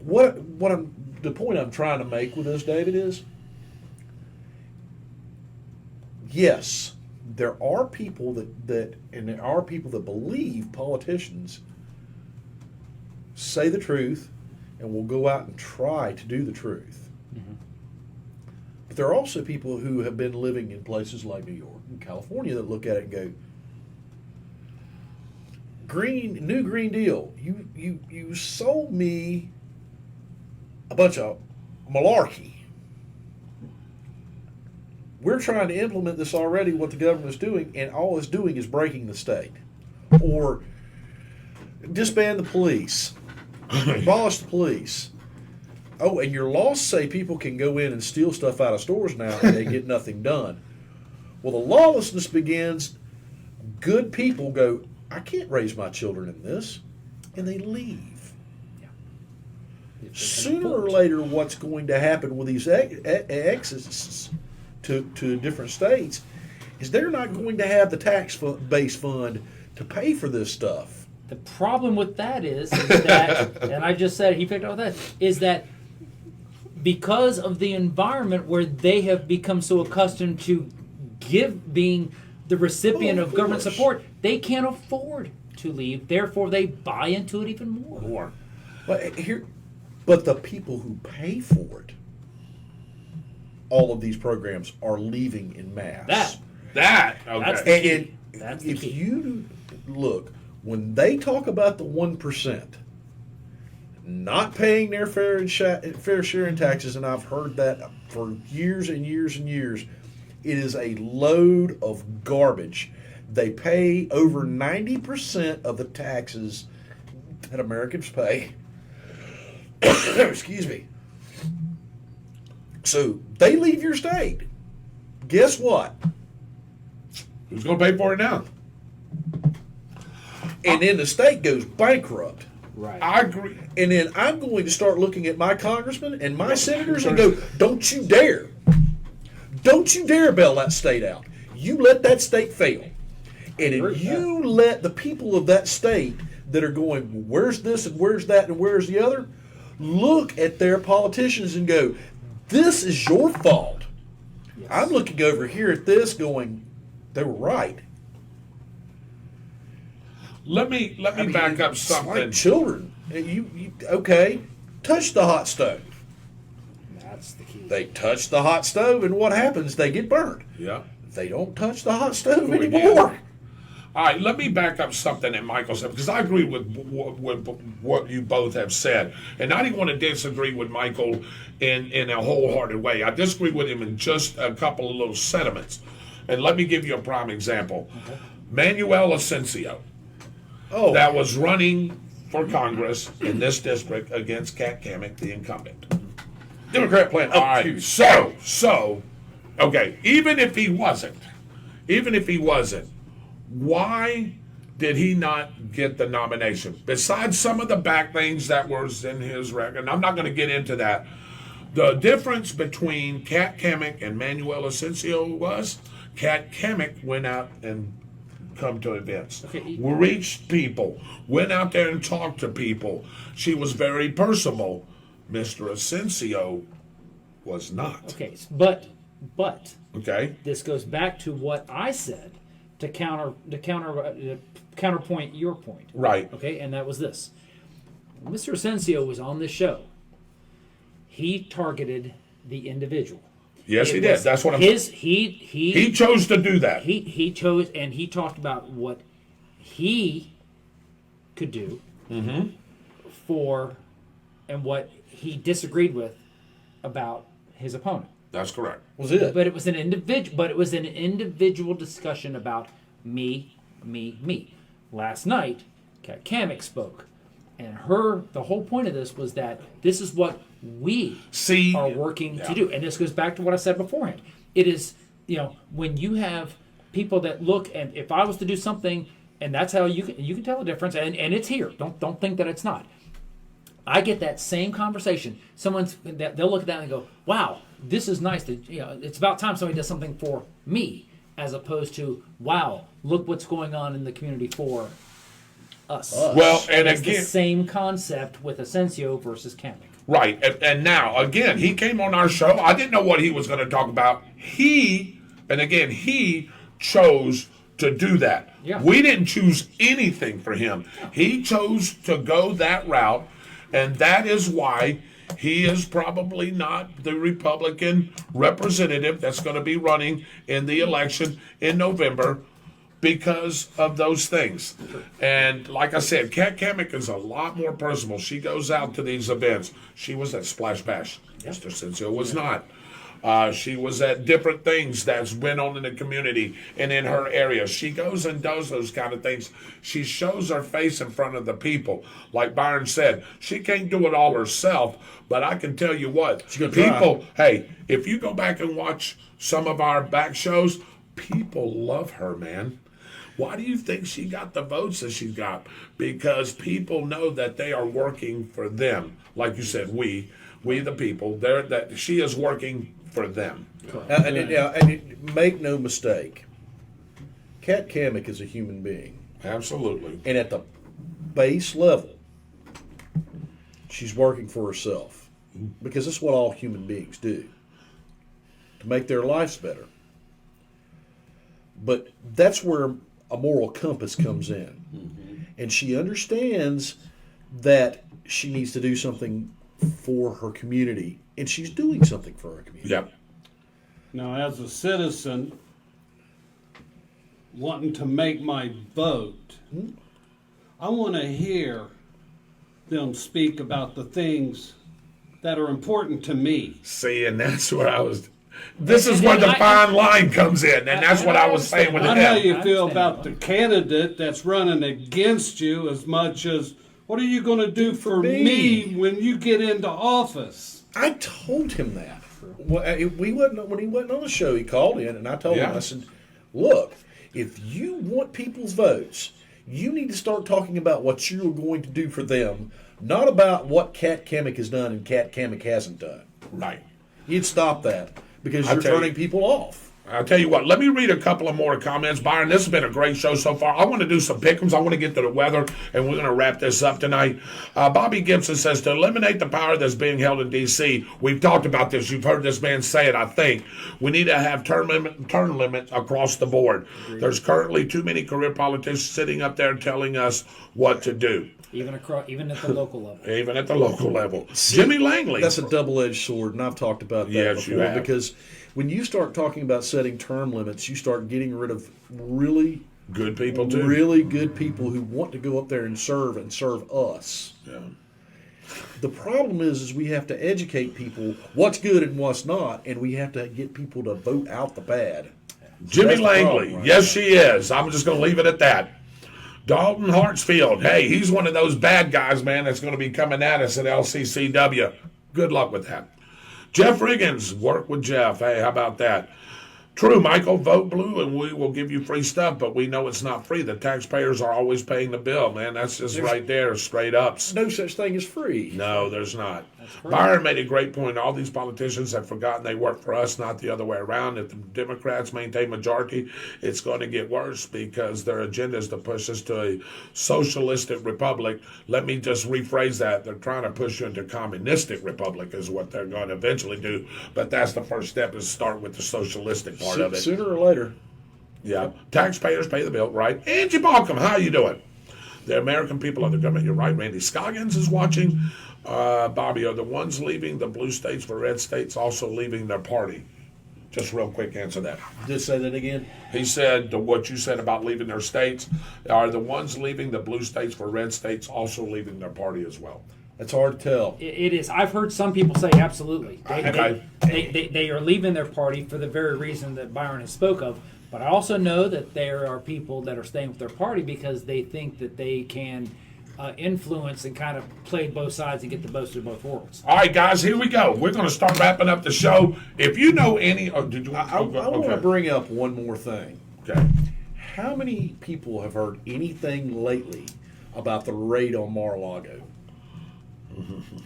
S4: the point I'm trying to make with this, David, is yes, there are people that there are people that believe politicians say the truth and will go out and try to do the truth. But there are also people who have been living in places like New York and California that look at it and go, New Green Deal, you sold me a bunch of malarkey. We're trying to implement this already, what the government is doing, and all it's doing is breaking the state. Or disband the police, abolish the police. Oh, and your laws say people can go in and steal stuff out of stores now and they get nothing done. Well, the lawlessness begins. Good people go, I can't raise my children in this, and they leave. Sooner or later, what's going to happen with these exits to different states is they're not going to have the tax-based fund to pay for this stuff.
S9: The problem with that is that, and I just said he picked up that, is that because of the environment where they have become so accustomed to being the recipient of government support, they can't afford to leave. Therefore, they buy into it even more.
S4: But the people who pay for it, all of these programs are leaving in mass.
S3: That's the
S4: If you look, when they talk about the 1% not paying their fair share in taxes, and I've heard that for years and years and years, it is a load of garbage. They pay over 90% of the taxes that Americans pay. Excuse me. So they leave your state. Guess what?
S3: Who's going to pay for it now?
S4: And then the state goes bankrupt.
S9: Right.
S3: I agree.
S4: And then I'm going to start looking at my congressmen and my senators and go, don't you dare. Don't you dare bail that state out. You let that state fail. And if you let the people of that state that are going, where's this and where's that and where's the other, look at their politicians and go, this is your fault. Yes. I'm looking over here at this going, they were right.
S3: Let me back up something.
S4: Like children, you okay? Touch the hot stove.
S9: That's the key.
S4: They touch the hot stove, and what happens? They get burned.
S3: Yeah.
S4: They don't touch the hot stove anymore.
S3: All right, let me back up something that Michael said, because I agree with what you both have said. And I didn't want to disagree with Michael in a wholehearted way. I disagree with him in just a couple of little sentiments. And let me give you a prime example. Okay. Manuel Asensio, that was running for Congress in this district against Kat Kammick, the incumbent.
S4: Democrat plan.
S3: All right, so, okay, even if he wasn't, why did he not get the nomination? Besides some of the back things that was in his record, and I'm not going to get into that. The difference between Kat Kammick and Manuel Asensio was Kat Kammick went out and come to events, reached people, went out there and talked to people. She was very personable. Mr. Asensio was not.
S9: Okay, but
S3: okay,
S9: this goes back to what I said to counterpoint your point.
S3: Right.
S9: Okay, and that was this. When Mr. Asensio was on this show, he targeted the individual.
S3: Yes, he did. That's what I'm saying. He chose to do that.
S9: He chose, and he talked about what he could do for, and what he disagreed with about his opponent.
S3: That's correct.
S4: Was it?
S9: But it was an individual discussion about me. Last night, Kat Kammick spoke, and the whole point of this was that this is what we are working to do, and this goes back to what I said beforehand. It is, when you have people that look, and if I was to do something, and that's how you can tell the difference, and it's here. Don't think that it's not. I get that same conversation. They'll look at that and go, "Wow, this is nice. That it's about time somebody does something for me," as opposed to, "Wow, look what's going on in the community for us."
S3: Well, and
S9: it's
S3: again,
S9: the same concept with Asensio versus Kammick.
S3: Right, and now again, he came on our show. I didn't know what he was going to talk about. He chose to do that.
S9: Yeah.
S3: We didn't choose anything for him. He chose to go that route, and that is why he is probably not the Republican representative that's going to be running in the election in November because of those things. And like I said, Kat Kamick is a lot more personable. She goes out to these events. She was at Splash Bash. Mr. Cincio was not. She was at different things that's went on in the community and in her area. She goes and does those kind of things. She shows her face in front of the people. Like Byron said, she can't do it all herself, but I can tell you what, people, hey, if you go back and watch some of our back shows, people love her, man. Why do you think she got the votes that she got? Because people know that they are working for them. Like you said, we the people, that she is working for them.
S4: Make no mistake, Kat Kamick is a human being.
S3: Absolutely.
S4: And at the base level, she's working for herself. Because that's what all human beings do, to make their lives better. But that's where a moral compass comes in. Mm-hmm. And she understands that she needs to do something for her community, and she's doing something for her community.
S3: Yep.
S6: Now, as a citizen wanting to make my vote, I want to hear them speak about the things that are important to me.
S3: See, and that's where I was. This is where the fine line comes in, and that's what I was saying with
S6: I
S3: the
S6: know how you feel about the candidate that's running against you as much as, what are you going to do for me when you get into office?
S4: I told him that. When he wasn't on the show, he called in, and I told him, I said, look, if you want people's votes, you need to start talking about what you're going to do for them, not about what Kat Kamick has done and Kat Kamick hasn't done.
S3: Right.
S4: You'd stop that because you're turning people off.
S3: I'll tell you what, let me read a couple of more comments. Byron, this has been a great show so far. I want to do some pick'ems. I want to get to the weather, and we're going to wrap this up tonight. Bobby Gibson says, to eliminate the power that's being held in D.C., we've talked about this. You've heard this man say it, I think. We need to have term limits across the board. Agreed. There's currently too many career politicians sitting up there telling us what to do.
S9: Even at the local level.
S3: Even at the local level. Jimmy Langley.
S4: That's a double-edged sword, and I've talked about that before.
S3: You have.
S4: Because when you start talking about setting term limits, you start getting rid of really
S3: good people too.
S4: Really good people who want to go up there and serve us.
S3: Yeah.
S4: The problem is we have to educate people what's good and what's not, and we have to get people to vote out the bad.
S3: Jimmy Langley, yes, she is. I'm just going to leave it at that. Dalton Hartsfield, hey, he's one of those bad guys, man, that's going to be coming at us at LCCW. Good luck with that. Jeff Riggins, work with Jeff. Hey, how about that? True, Michael, vote blue and we will give you free stuff, but we know it's not free. The taxpayers are always paying the bill, man. That's just right there, straight ups.
S4: No such thing as free.
S3: No, there's not. Byron made a great point. All these politicians have forgotten they work for us, not the other way around. If the Democrats maintain majority, it's going to get worse because their agenda is to push us to a socialistic republic. Let me just rephrase that. They're trying to push you into a communistic republic is what they're going to eventually do. But that's the first step, is start with the socialistic part of it.
S4: Sooner or later.
S3: Yeah. Taxpayers pay the bill, right? Angie Balcom, how you doing? The American people are the government. You're right. Randy Scoggins is watching. Bobby, are the ones leaving the blue states for red states also leaving their party? Just real quick, answer that.
S4: Just say that again.
S3: He said what you said about leaving their states. Are the ones leaving the blue states for red states also leaving their party as well?
S4: It's hard to tell.
S9: It is. I've heard some people say absolutely. They are leaving their party for the very reason that Byron has spoke of. But I also know that there are people that are staying with their party because they think that they can influence and kind of play both sides and get the best of both worlds.
S3: All right, guys, here we go. We're going to start wrapping up the show. If you know any...
S4: I want to bring up one more thing.
S3: Okay.
S4: How many people have heard anything lately about the raid on Mar-a-Lago?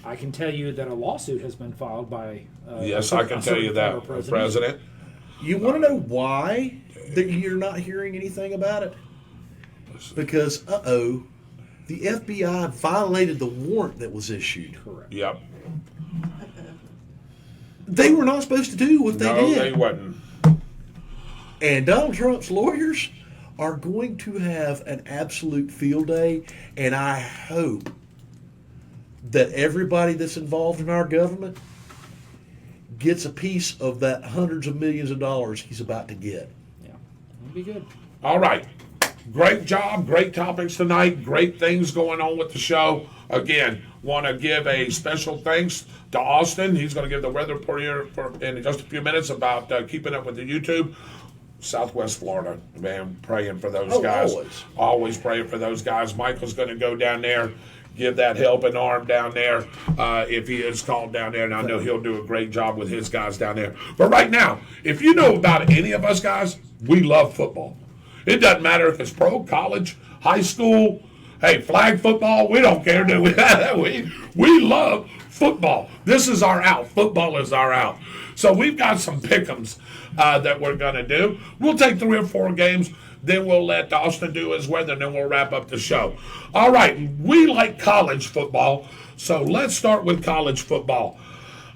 S9: I can tell you that a lawsuit has been filed by...
S3: yes, I can tell you that, President.
S4: You want to know why that you're not hearing anything about it? Because, the FBI violated the warrant that was issued.
S9: Correct.
S3: Yep.
S4: They were not supposed to do what they did.
S3: No, they wasn't.
S4: And Donald Trump's lawyers are going to have an absolute field day, and I hope that everybody that's involved in our government gets a piece of that hundreds of millions of dollars he's about to get.
S9: Yeah, it'll be good.
S3: All right. Great job. Great topics tonight. Great things going on with the show. Again, want to give a special thanks to Austin. He's going to give the weather report here in just a few minutes about keeping up with the YouTube. Southwest Florida, man, praying for those guys. Always praying for those guys. Michael's going to go down there, give that helping arm down there if he is called down there, and I know he'll do a great job with his guys down there. But right now, if you know about any of us guys, we love football. It doesn't matter if it's pro, college, high school, hey, flag football, we don't care, do we? We love football. This is our out. Football is our out. So we've got some pick'ems that we're going to do. We'll take 3 or 4 games, then we'll let Austin do his weather, and then we'll wrap up the show. All right, we like college football, so let's start with college football.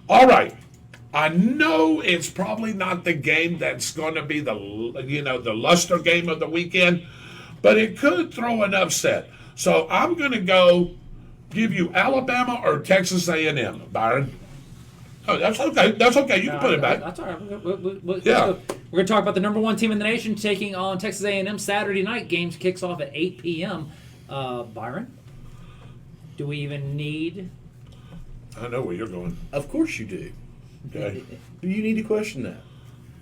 S3: All right, I know it's probably not the game that's going to be the luster game of the weekend, but it could throw an upset. So I'm going to go give you Alabama or Texas A&M, Byron. Oh, that's okay. That's okay. You can put it back.
S9: That's all right.
S3: Yeah.
S9: We're going to talk about the number 1 team in the nation taking on Texas A&M Saturday night. Games kicks off at 8 p.m. Byron, do we even need?
S3: I know where you're going.
S4: Of course you do.
S3: Okay.
S4: You need to question that.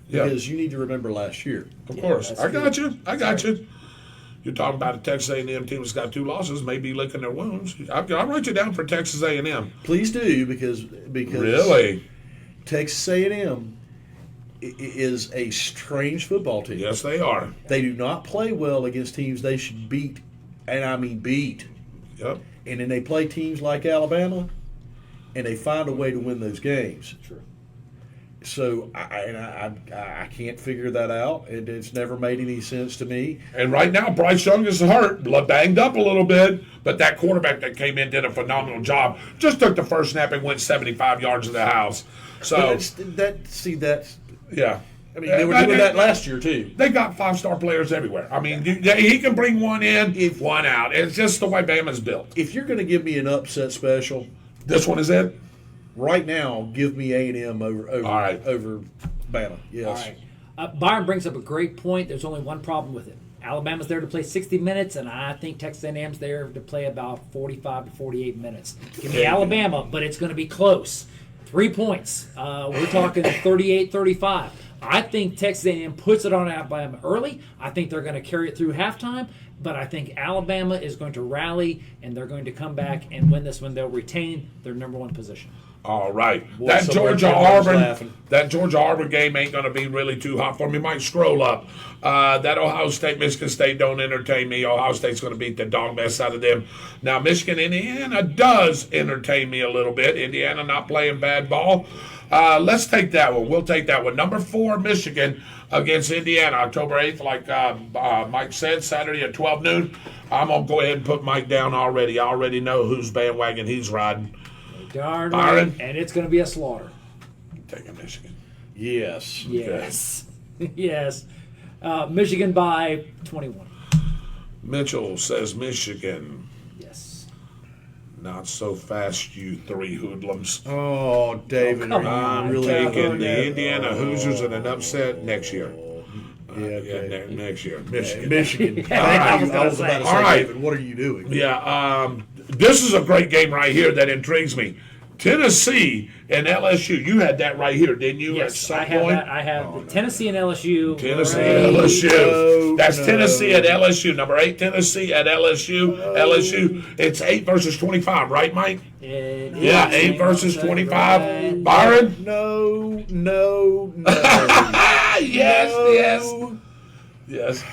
S3: Yeah.
S4: Because you need to remember last year.
S3: Of course. I got you. You're talking about a Texas A&M team that's got 2 losses, maybe licking their wounds. I'll write you down for Texas A&M.
S4: Please do, because
S3: Really?
S4: Texas A&M is a strange football team.
S3: Yes, they are.
S4: They do not play well against teams they should beat, and I mean beat.
S3: Yep.
S4: And then they play teams like Alabama, and they find a way to win those games.
S9: True.
S4: So I can't figure that out. It's never made any sense to me.
S3: And right now, Bryce Young is hurt, banged up a little bit, but that quarterback that came in did a phenomenal job. Just took the first snap and went 75 yards to the house. So
S4: that's
S3: yeah.
S4: I mean, they were doing that last year too.
S3: They got 5-star players everywhere. I mean, he can bring one in, one out. It's just the way Bama's built.
S4: If you're going to give me an upset special,
S3: this one is it.
S4: Right now, give me A&M over Bama. Yes.
S9: All right. Byron brings up a great point. There's only one problem with it. Alabama's there to play 60 minutes, and I think Texas A&M's there to play about 45 to 48 minutes. Give me Alabama, but it's going to be close. 3 points. We're talking 38-35. I think Texas A&M puts it on Alabama early. I think they're going to carry it through halftime, but I think Alabama is going to rally, and they're going to come back and win this one. They'll retain their number 1 position.
S3: All right.
S4: Boy,
S3: that
S4: laughing.
S3: Georgia Auburn game ain't going to be really too hot for me. Might scroll up. That Ohio State, Michigan State don't entertain me. Ohio State's going to beat the dog mess out of them. Now, Michigan, Indiana does entertain me a little bit. Indiana not playing bad ball. Let's take that one. We'll take that one. Number 4, Michigan against Indiana, October 8th, like Mike said, Saturday at 12 noon. I'm going to go ahead and put Mike down already. I already know whose bandwagon he's riding.
S9: Darn
S3: Byron?
S9: right, and it's going to be a slaughter.
S3: Taking Michigan.
S4: Yes.
S9: Yes. Yes. Michigan by 21.
S3: Mitchell says Michigan.
S9: Yes.
S3: Not so fast, you 3 hoodlums.
S4: Oh, David,
S3: I'm
S4: really
S3: taking the Indiana Hoosiers in an upset next year. Next year. Michigan.
S4: I was about to say,
S3: All right.
S4: David, what are you doing?
S3: Yeah, this is a great game right here that intrigues me. Tennessee and LSU. You had that right here, didn't you?
S9: Yes,
S3: at some
S9: I have
S3: point?
S9: that. I have Tennessee and LSU.
S3: Tennessee and LSU. That's Tennessee at LSU. Number 8, Tennessee at LSU. LSU. It's 8 versus 25, right, Mike? Yeah, 8 versus 25. Byron?
S4: No.
S3: Yes.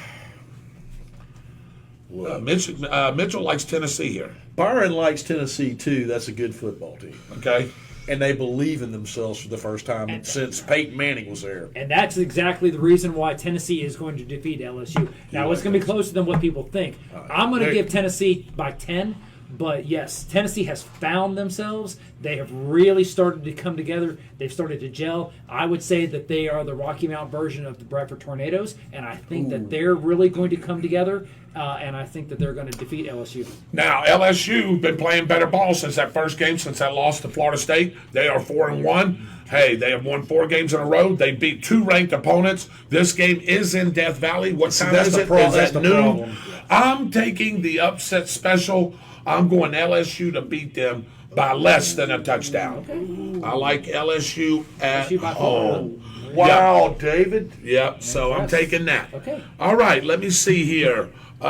S3: Mitchell likes Tennessee here.
S4: Byron likes Tennessee too. That's a good football team.
S3: Okay.
S4: And they believe in themselves for the first time since Peyton Manning was there.
S9: And that's exactly the reason why Tennessee is going to defeat LSU. Now, it's going to be closer than what people think. I'm going to give Tennessee by 10, But yes, Tennessee has found themselves. They have really started to come together. They've started to gel. I would say that they are the Rocky Mount version of the Bradford Tornadoes, and I think that they're really going to come together, and I think that they're going to defeat LSU.
S3: Now, LSU been playing better ball since that first game, since that loss to Florida State. They are 4-1. Hey, they have won 4 games in a row. They beat 2 ranked opponents. This game is in Death Valley. What time is it? Is
S4: That's
S3: that
S4: the
S3: noon?
S4: problem.
S3: I'm taking the upset special. I'm going LSU to beat them by less than a touchdown. I like LSU at
S9: LSU by
S3: home.
S4: Wow, David.
S3: Yep, so I'm taking that.
S9: Okay.
S3: All right, let me see here.
S9: Can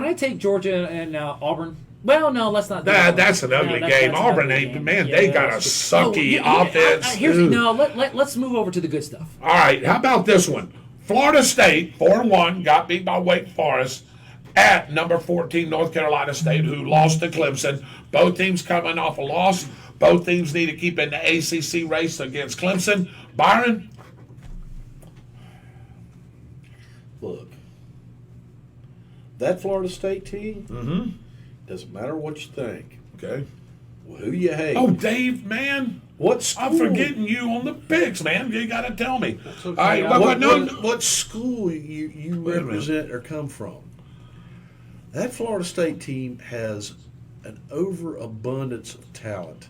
S9: I take Georgia and Auburn? Well, no, let's not.
S3: That's an ugly game.
S9: That's an
S3: Auburn
S9: ugly
S3: ain't,
S9: game.
S3: man,
S9: Yeah,
S3: they got a
S9: that's
S3: sucky
S9: true.
S3: offense.
S9: Let's move over to the good stuff.
S3: All right, how about this one? Florida State, 4-1, got beat by Wake Forest at number 14 North Carolina State, who lost to Clemson. Both teams coming off a loss. Both teams need to keep in the ACC race against Clemson. Byron?
S4: Look, that Florida State team, doesn't matter what you think.
S3: Okay.
S4: Well, who you hate?
S3: Oh, Dave, man.
S4: What school?
S3: I'm forgetting you on the picks, man. You got to tell me.
S6: okay.
S3: All right,
S4: What school you
S3: Wait a minute.
S4: represent or come from? That Florida State team has an overabundance of talent,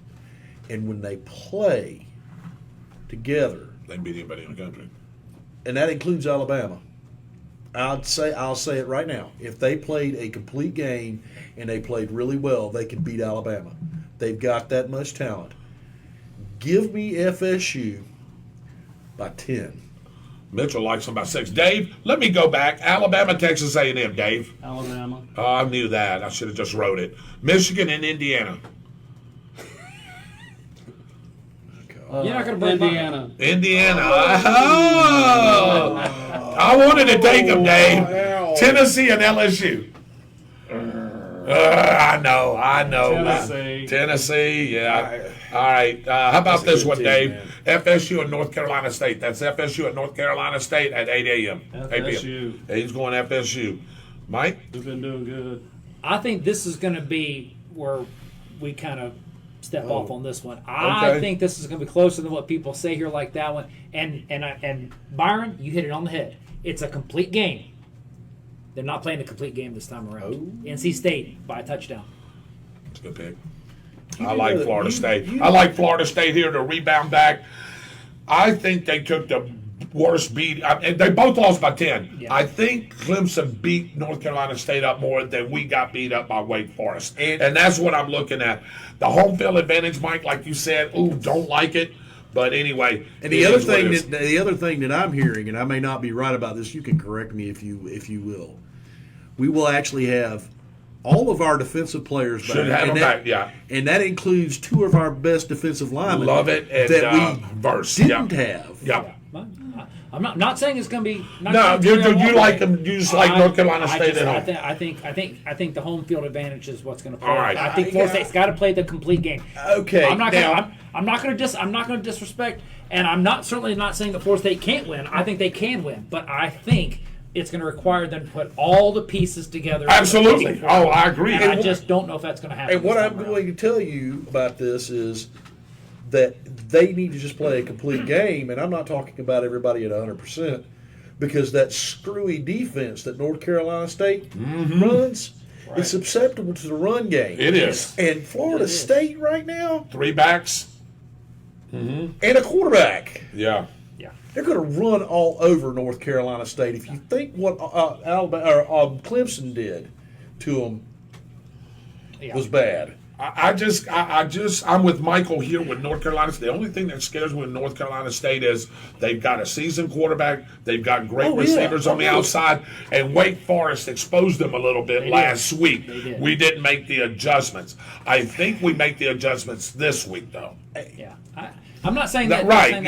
S4: and when they play together,
S3: They can beat anybody in the country.
S4: and that includes Alabama. I'll say it right now. If they played a complete game and they played really well, they could beat Alabama. They've got that much talent. Give me FSU by 10.
S3: Mitchell likes them by 6. Dave, let me go back. Alabama, Texas A&M, Dave.
S6: Alabama.
S3: Oh, I knew that. I should have just wrote it. Michigan and Indiana.
S9: You're not going to break
S6: Indiana.
S3: Indiana. Oh! I wanted to take them, Dave. Tennessee and LSU. I know. Tennessee, yeah. All right. How about this one, Dave? FSU and North Carolina State. That's FSU and North Carolina State at 8 a.m. 8 p.m. He's going FSU. Mike?
S6: We've been doing good.
S9: I think this is going to be where we kind of step off on this one. I think this is going to be closer than what people say here, like that one. And Byron, you hit it on the head. It's a complete game. They're not playing a complete game this time around. NC State by a touchdown.
S3: That's a good pick. I like Florida State. I like Florida State here to rebound back. I think they took the worst beat. They both lost by 10.
S9: Yeah.
S3: I think Clemson beat North Carolina State up more than we got beat up by Wake Forest. And that's what I'm looking at. The home field advantage, Mike, like you said, don't like it. But anyway,
S4: and the other thing that I'm hearing, and I may not be right about this, you can correct me if you will. We will actually have all of our defensive players back.
S3: Should have them back, yeah.
S4: And that includes 2 of our best defensive linemen.
S3: Love it. And,
S4: that we didn't
S3: yeah.
S4: have.
S3: Yeah.
S9: I'm not saying it's going to be.
S3: No, you like them. You just like North Carolina State at home.
S9: I think the home field advantage is what's going to play.
S3: All right.
S9: I think Florida State's got to play the complete game.
S4: Okay.
S9: I'm not going to disrespect, and I'm certainly not saying that Florida State can't win. I think they can win, but I think it's going to require them to put all the pieces together.
S3: Absolutely. Oh, I agree.
S9: And I just don't know if that's going to happen.
S4: And what I'm going to tell you about this is that they need to just play a complete game, and I'm not talking about everybody at 100%, because that screwy defense that North Carolina State runs is susceptible to the run game.
S3: It is.
S4: And Florida State right now,
S3: 3 backs.
S4: and a quarterback.
S3: Yeah.
S4: They're going to run all over North Carolina State. If you think what Alabama or Clemson did to them was bad.
S3: I'm with Michael here with North Carolina State. The only thing that scares me with North Carolina State is they've got a seasoned quarterback. They've got great receivers on the outside. And Wake Forest exposed them a little bit last week. We didn't make the adjustments. I think we make the adjustments this week, though.
S9: Yeah. I'm not saying that.
S3: Right.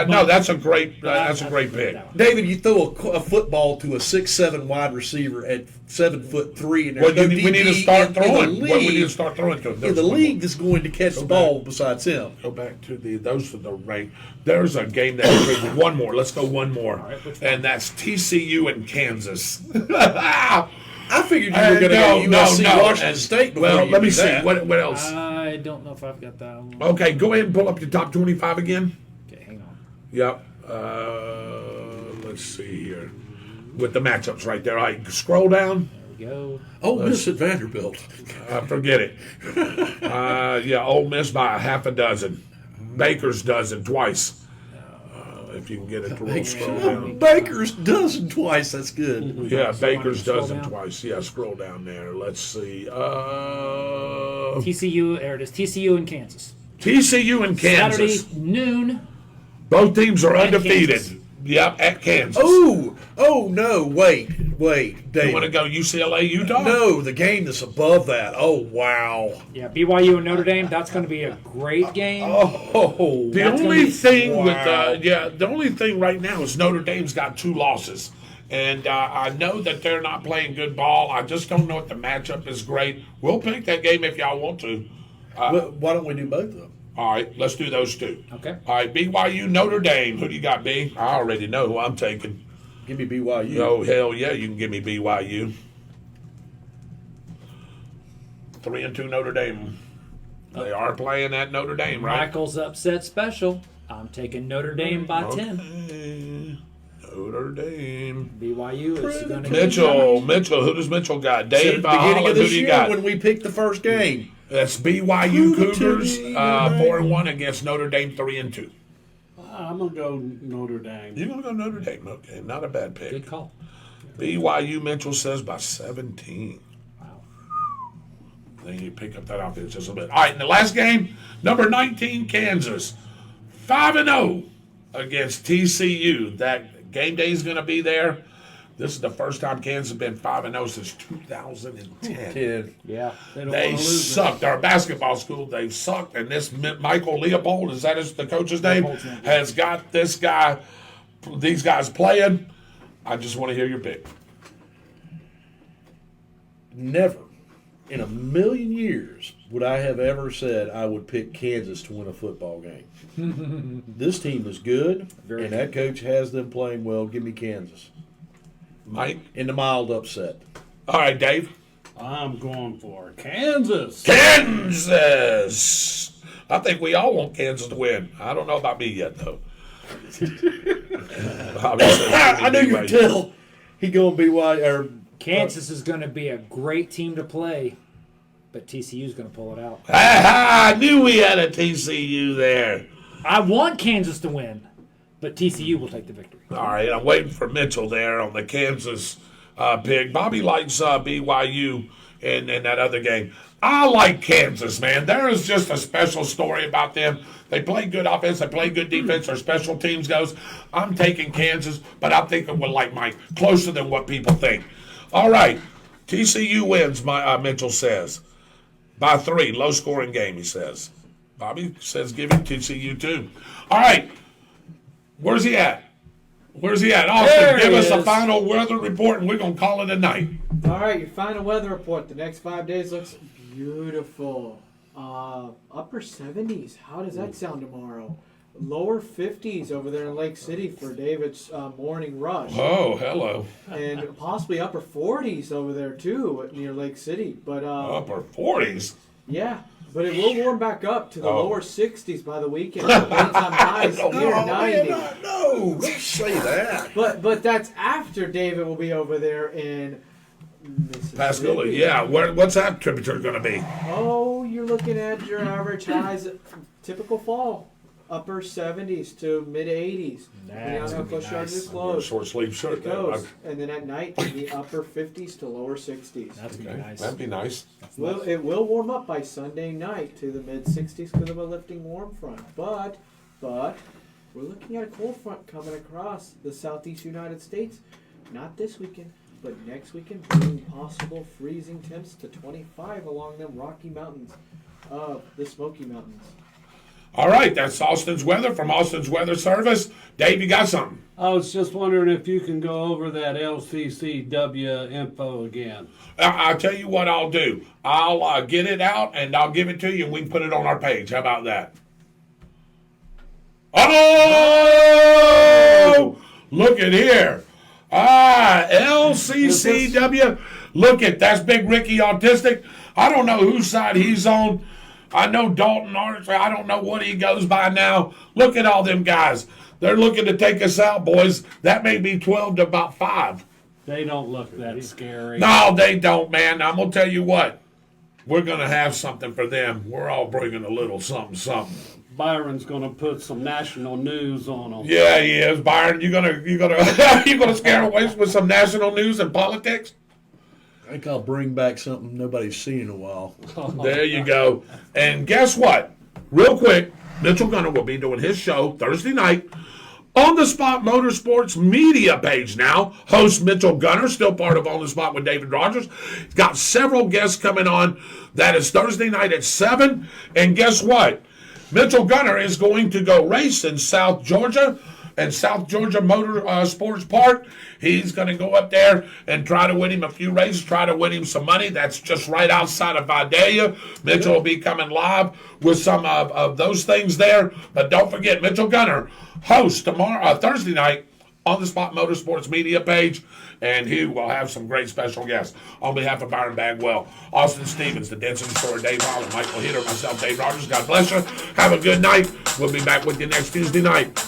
S3: No, that's a great pick.
S4: David, you throw a football to a 6'7" wide receiver at 7'3", and there's
S3: we need to start throwing. We need to start throwing to him.
S4: The league is going to catch the ball besides him.
S3: Go back to those are the rank. There's a game that one more. Let's go one more, and that's TCU and Kansas.
S4: I figured you were going to go USC Washington State before
S3: Well,
S4: you
S3: let me
S4: did
S3: see.
S4: that.
S3: What else?
S9: I don't know if I've got that one.
S3: Okay, go ahead and pull up your top 25 again.
S9: Okay, hang on.
S3: Yep. Let's see here. With the matchups right there. All right, scroll down.
S9: There we go.
S4: Ole Miss at Vanderbilt.
S3: Forget it. Ole Miss by a half a dozen. Baker's dozen twice. If you can get it to roll, scroll down.
S4: Baker's dozen twice. That's good.
S3: Yeah, Baker's
S9: Scroll
S3: dozen
S9: down.
S3: twice. Yeah, scroll down there. Let's see.
S9: TCU, there it is. TCU and Kansas.
S3: TCU and Kansas.
S9: Saturday noon.
S3: Both teams are undefeated.
S9: Kansas.
S3: Yep, at Kansas.
S4: Oh no! Wait, Dave.
S3: You want to go UCLA, Utah?
S4: No, the game that's above that. Oh wow!
S9: Yeah, BYU and Notre Dame. That's going to be a great game.
S4: Oh,
S3: The
S9: That's
S3: only
S9: gonna be-
S3: thing
S4: wow.
S3: the only thing right now is Notre Dame's got 2 losses. And I know that they're not playing good ball. I just don't know if the matchup is great. We'll pick that game if y'all want to.
S4: Why don't we do both of them?
S3: All right, let's do those 2.
S9: Okay.
S3: All right, BYU, Notre Dame. Who do you got, B? I already know who I'm taking.
S4: Give me BYU.
S3: Oh, hell yeah, you can give me BYU. 3-2 Notre Dame. They are playing at Notre Dame, right?
S9: Michael's upset special. I'm taking Notre Dame by 10.
S3: Okay. Notre Dame.
S9: BYU is going to
S3: Mitchell, who does Mitchell got?
S4: At
S3: Dave,
S4: the beginning
S3: Holland,
S4: of
S3: who
S4: this
S3: do you
S4: year
S3: got?
S4: when we picked the first game.
S3: That's BYU
S4: Prove it to
S3: Cougars,
S4: me,
S3: 4-1 against Notre Dame, 3-2.
S6: I'm going to go Notre Dame.
S3: You're gonna go Notre Dame, okay? Not a bad pick.
S9: Good call.
S3: BYU Mitchell says by 17.
S9: Wow.
S3: Then you pick up that offense just a little bit. All right, in the last game, number 19 Kansas, 5-0 against TCU. That game day is going to be there. This is the first time Kansas has been 5-0 since 2010.
S9: Yeah.
S6: They don't
S3: They
S6: want to lose.
S3: sucked. Our basketball school, they've sucked. And this Michael Leopold, is that the coach's name,
S9: Leopold's name.
S3: has got these guys playing. I just want to hear your pick.
S4: Never in a million years would I have ever said I would pick Kansas to win a football game. This team is good, and that coach has them playing well. Give me Kansas
S3: Mike?
S4: in the mild upset.
S3: All right, Dave.
S6: I'm going for Kansas.
S3: Kansas! I think we all want Kansas to win. I don't know about me yet, though.
S4: I knew you could tell. He going BYU or
S9: Kansas is going to be a great team to play, but TCU is going to pull it out.
S3: I knew we had a TCU there.
S9: I want Kansas to win, but TCU will take the victory.
S3: All right, I'm waiting for Mitchell there on the Kansas pick. Bobby likes BYU in that other game. I like Kansas, man. There is just a special story about them. They play good offense. They play good defense. Their special teams goes. I'm taking Kansas, but I'm thinking with like Mike, closer than what people think. All right, TCU wins, Mitchell says. By 3, low-scoring game, he says. Bobby says give him TCU too. All right, where's he at? Austin,
S9: There
S3: give
S9: he
S3: us a
S9: is.
S3: final weather report, and we're going to call it a night.
S7: All right, your final weather report. The next 5 days looks beautiful. Upper 70s. How does that sound tomorrow? Lower 50s over there in Lake City for David's morning rush.
S3: Oh, hello.
S7: And possibly upper 40s over there too near Lake City. But
S3: Upper 40s.
S7: yeah, but it will warm back up to the
S3: Oh.
S7: lower 60s by the weekend. Daytime highs near 90.
S4: no, don't say that.
S7: But that's after David will be over there in Mississippi.
S3: Pascagoula, yeah. What's that temperature going to be?
S7: Oh, you're looking at your average highs, typical fall. Upper 70s to mid 80s. Depending on how close yards is close.
S3: Short sleeve shirt.
S7: It goes. And then at night, in the upper 50s to lower 60s.
S9: That's going to be nice.
S3: That'd be nice.
S7: Well, it will warm up by Sunday night to the mid 60s because of a lifting warm front. But we're looking at a cold front coming across the southeast United States. Not this weekend, but next weekend, bringing possible freezing temps to 25 along them Rocky Mountains of the Smoky Mountains.
S3: All right, that's Austin's weather from Austin's Weather Service. Dave, you got something?
S6: I was just wondering if you can go over that LCCW info again.
S3: I'll tell you what I'll do. I'll get it out and I'll give it to you and we can put it on our page. How about that? Oh! Look at here. LCCW. Look at that's Big Ricky Autistic. I don't know whose side he's on. I know Dalton Arts. I don't know what he goes by now. Look at all them guys. They're looking to take us out, boys. That may be 12 to about 5.
S6: They don't look that scary.
S3: No, they don't, man. I'm going to tell you what. We're going to have something for them. We're all bringing a little something.
S6: Byron's going to put some national news on them.
S3: Yeah, he is. Byron, you gonna you gonna scare away with some national news and politics?
S4: I think I'll bring back something nobody's seen in a while.
S3: There you go. And guess what? Real quick, Mitchell Gunner will be doing his show Thursday night on the Spot Motorsports media page now. Host Mitchell Gunner, still part of On the Spot with David Rodgers. He's got several guests coming on. That is Thursday night at 7. And guess what? Mitchell Gunner is going to go race in South Georgia and South Georgia Motor Sports Park. He's going to go up there and try to win him a few races, try to win him some money. That's just right outside of Vidalia. Mitchell will be coming live with some of those things there. But don't forget, Mitchell Gunner hosts tomorrow, Thursday night, on the Spot Motorsports media page, and he will have some great special guests. On behalf of Byron Bagwell, Austin Stevens, the Denson Store, Dave Holland, Michael Hitter, myself, Dave Rodgers, God bless you. Have a good night. We'll be back with you next Tuesday night.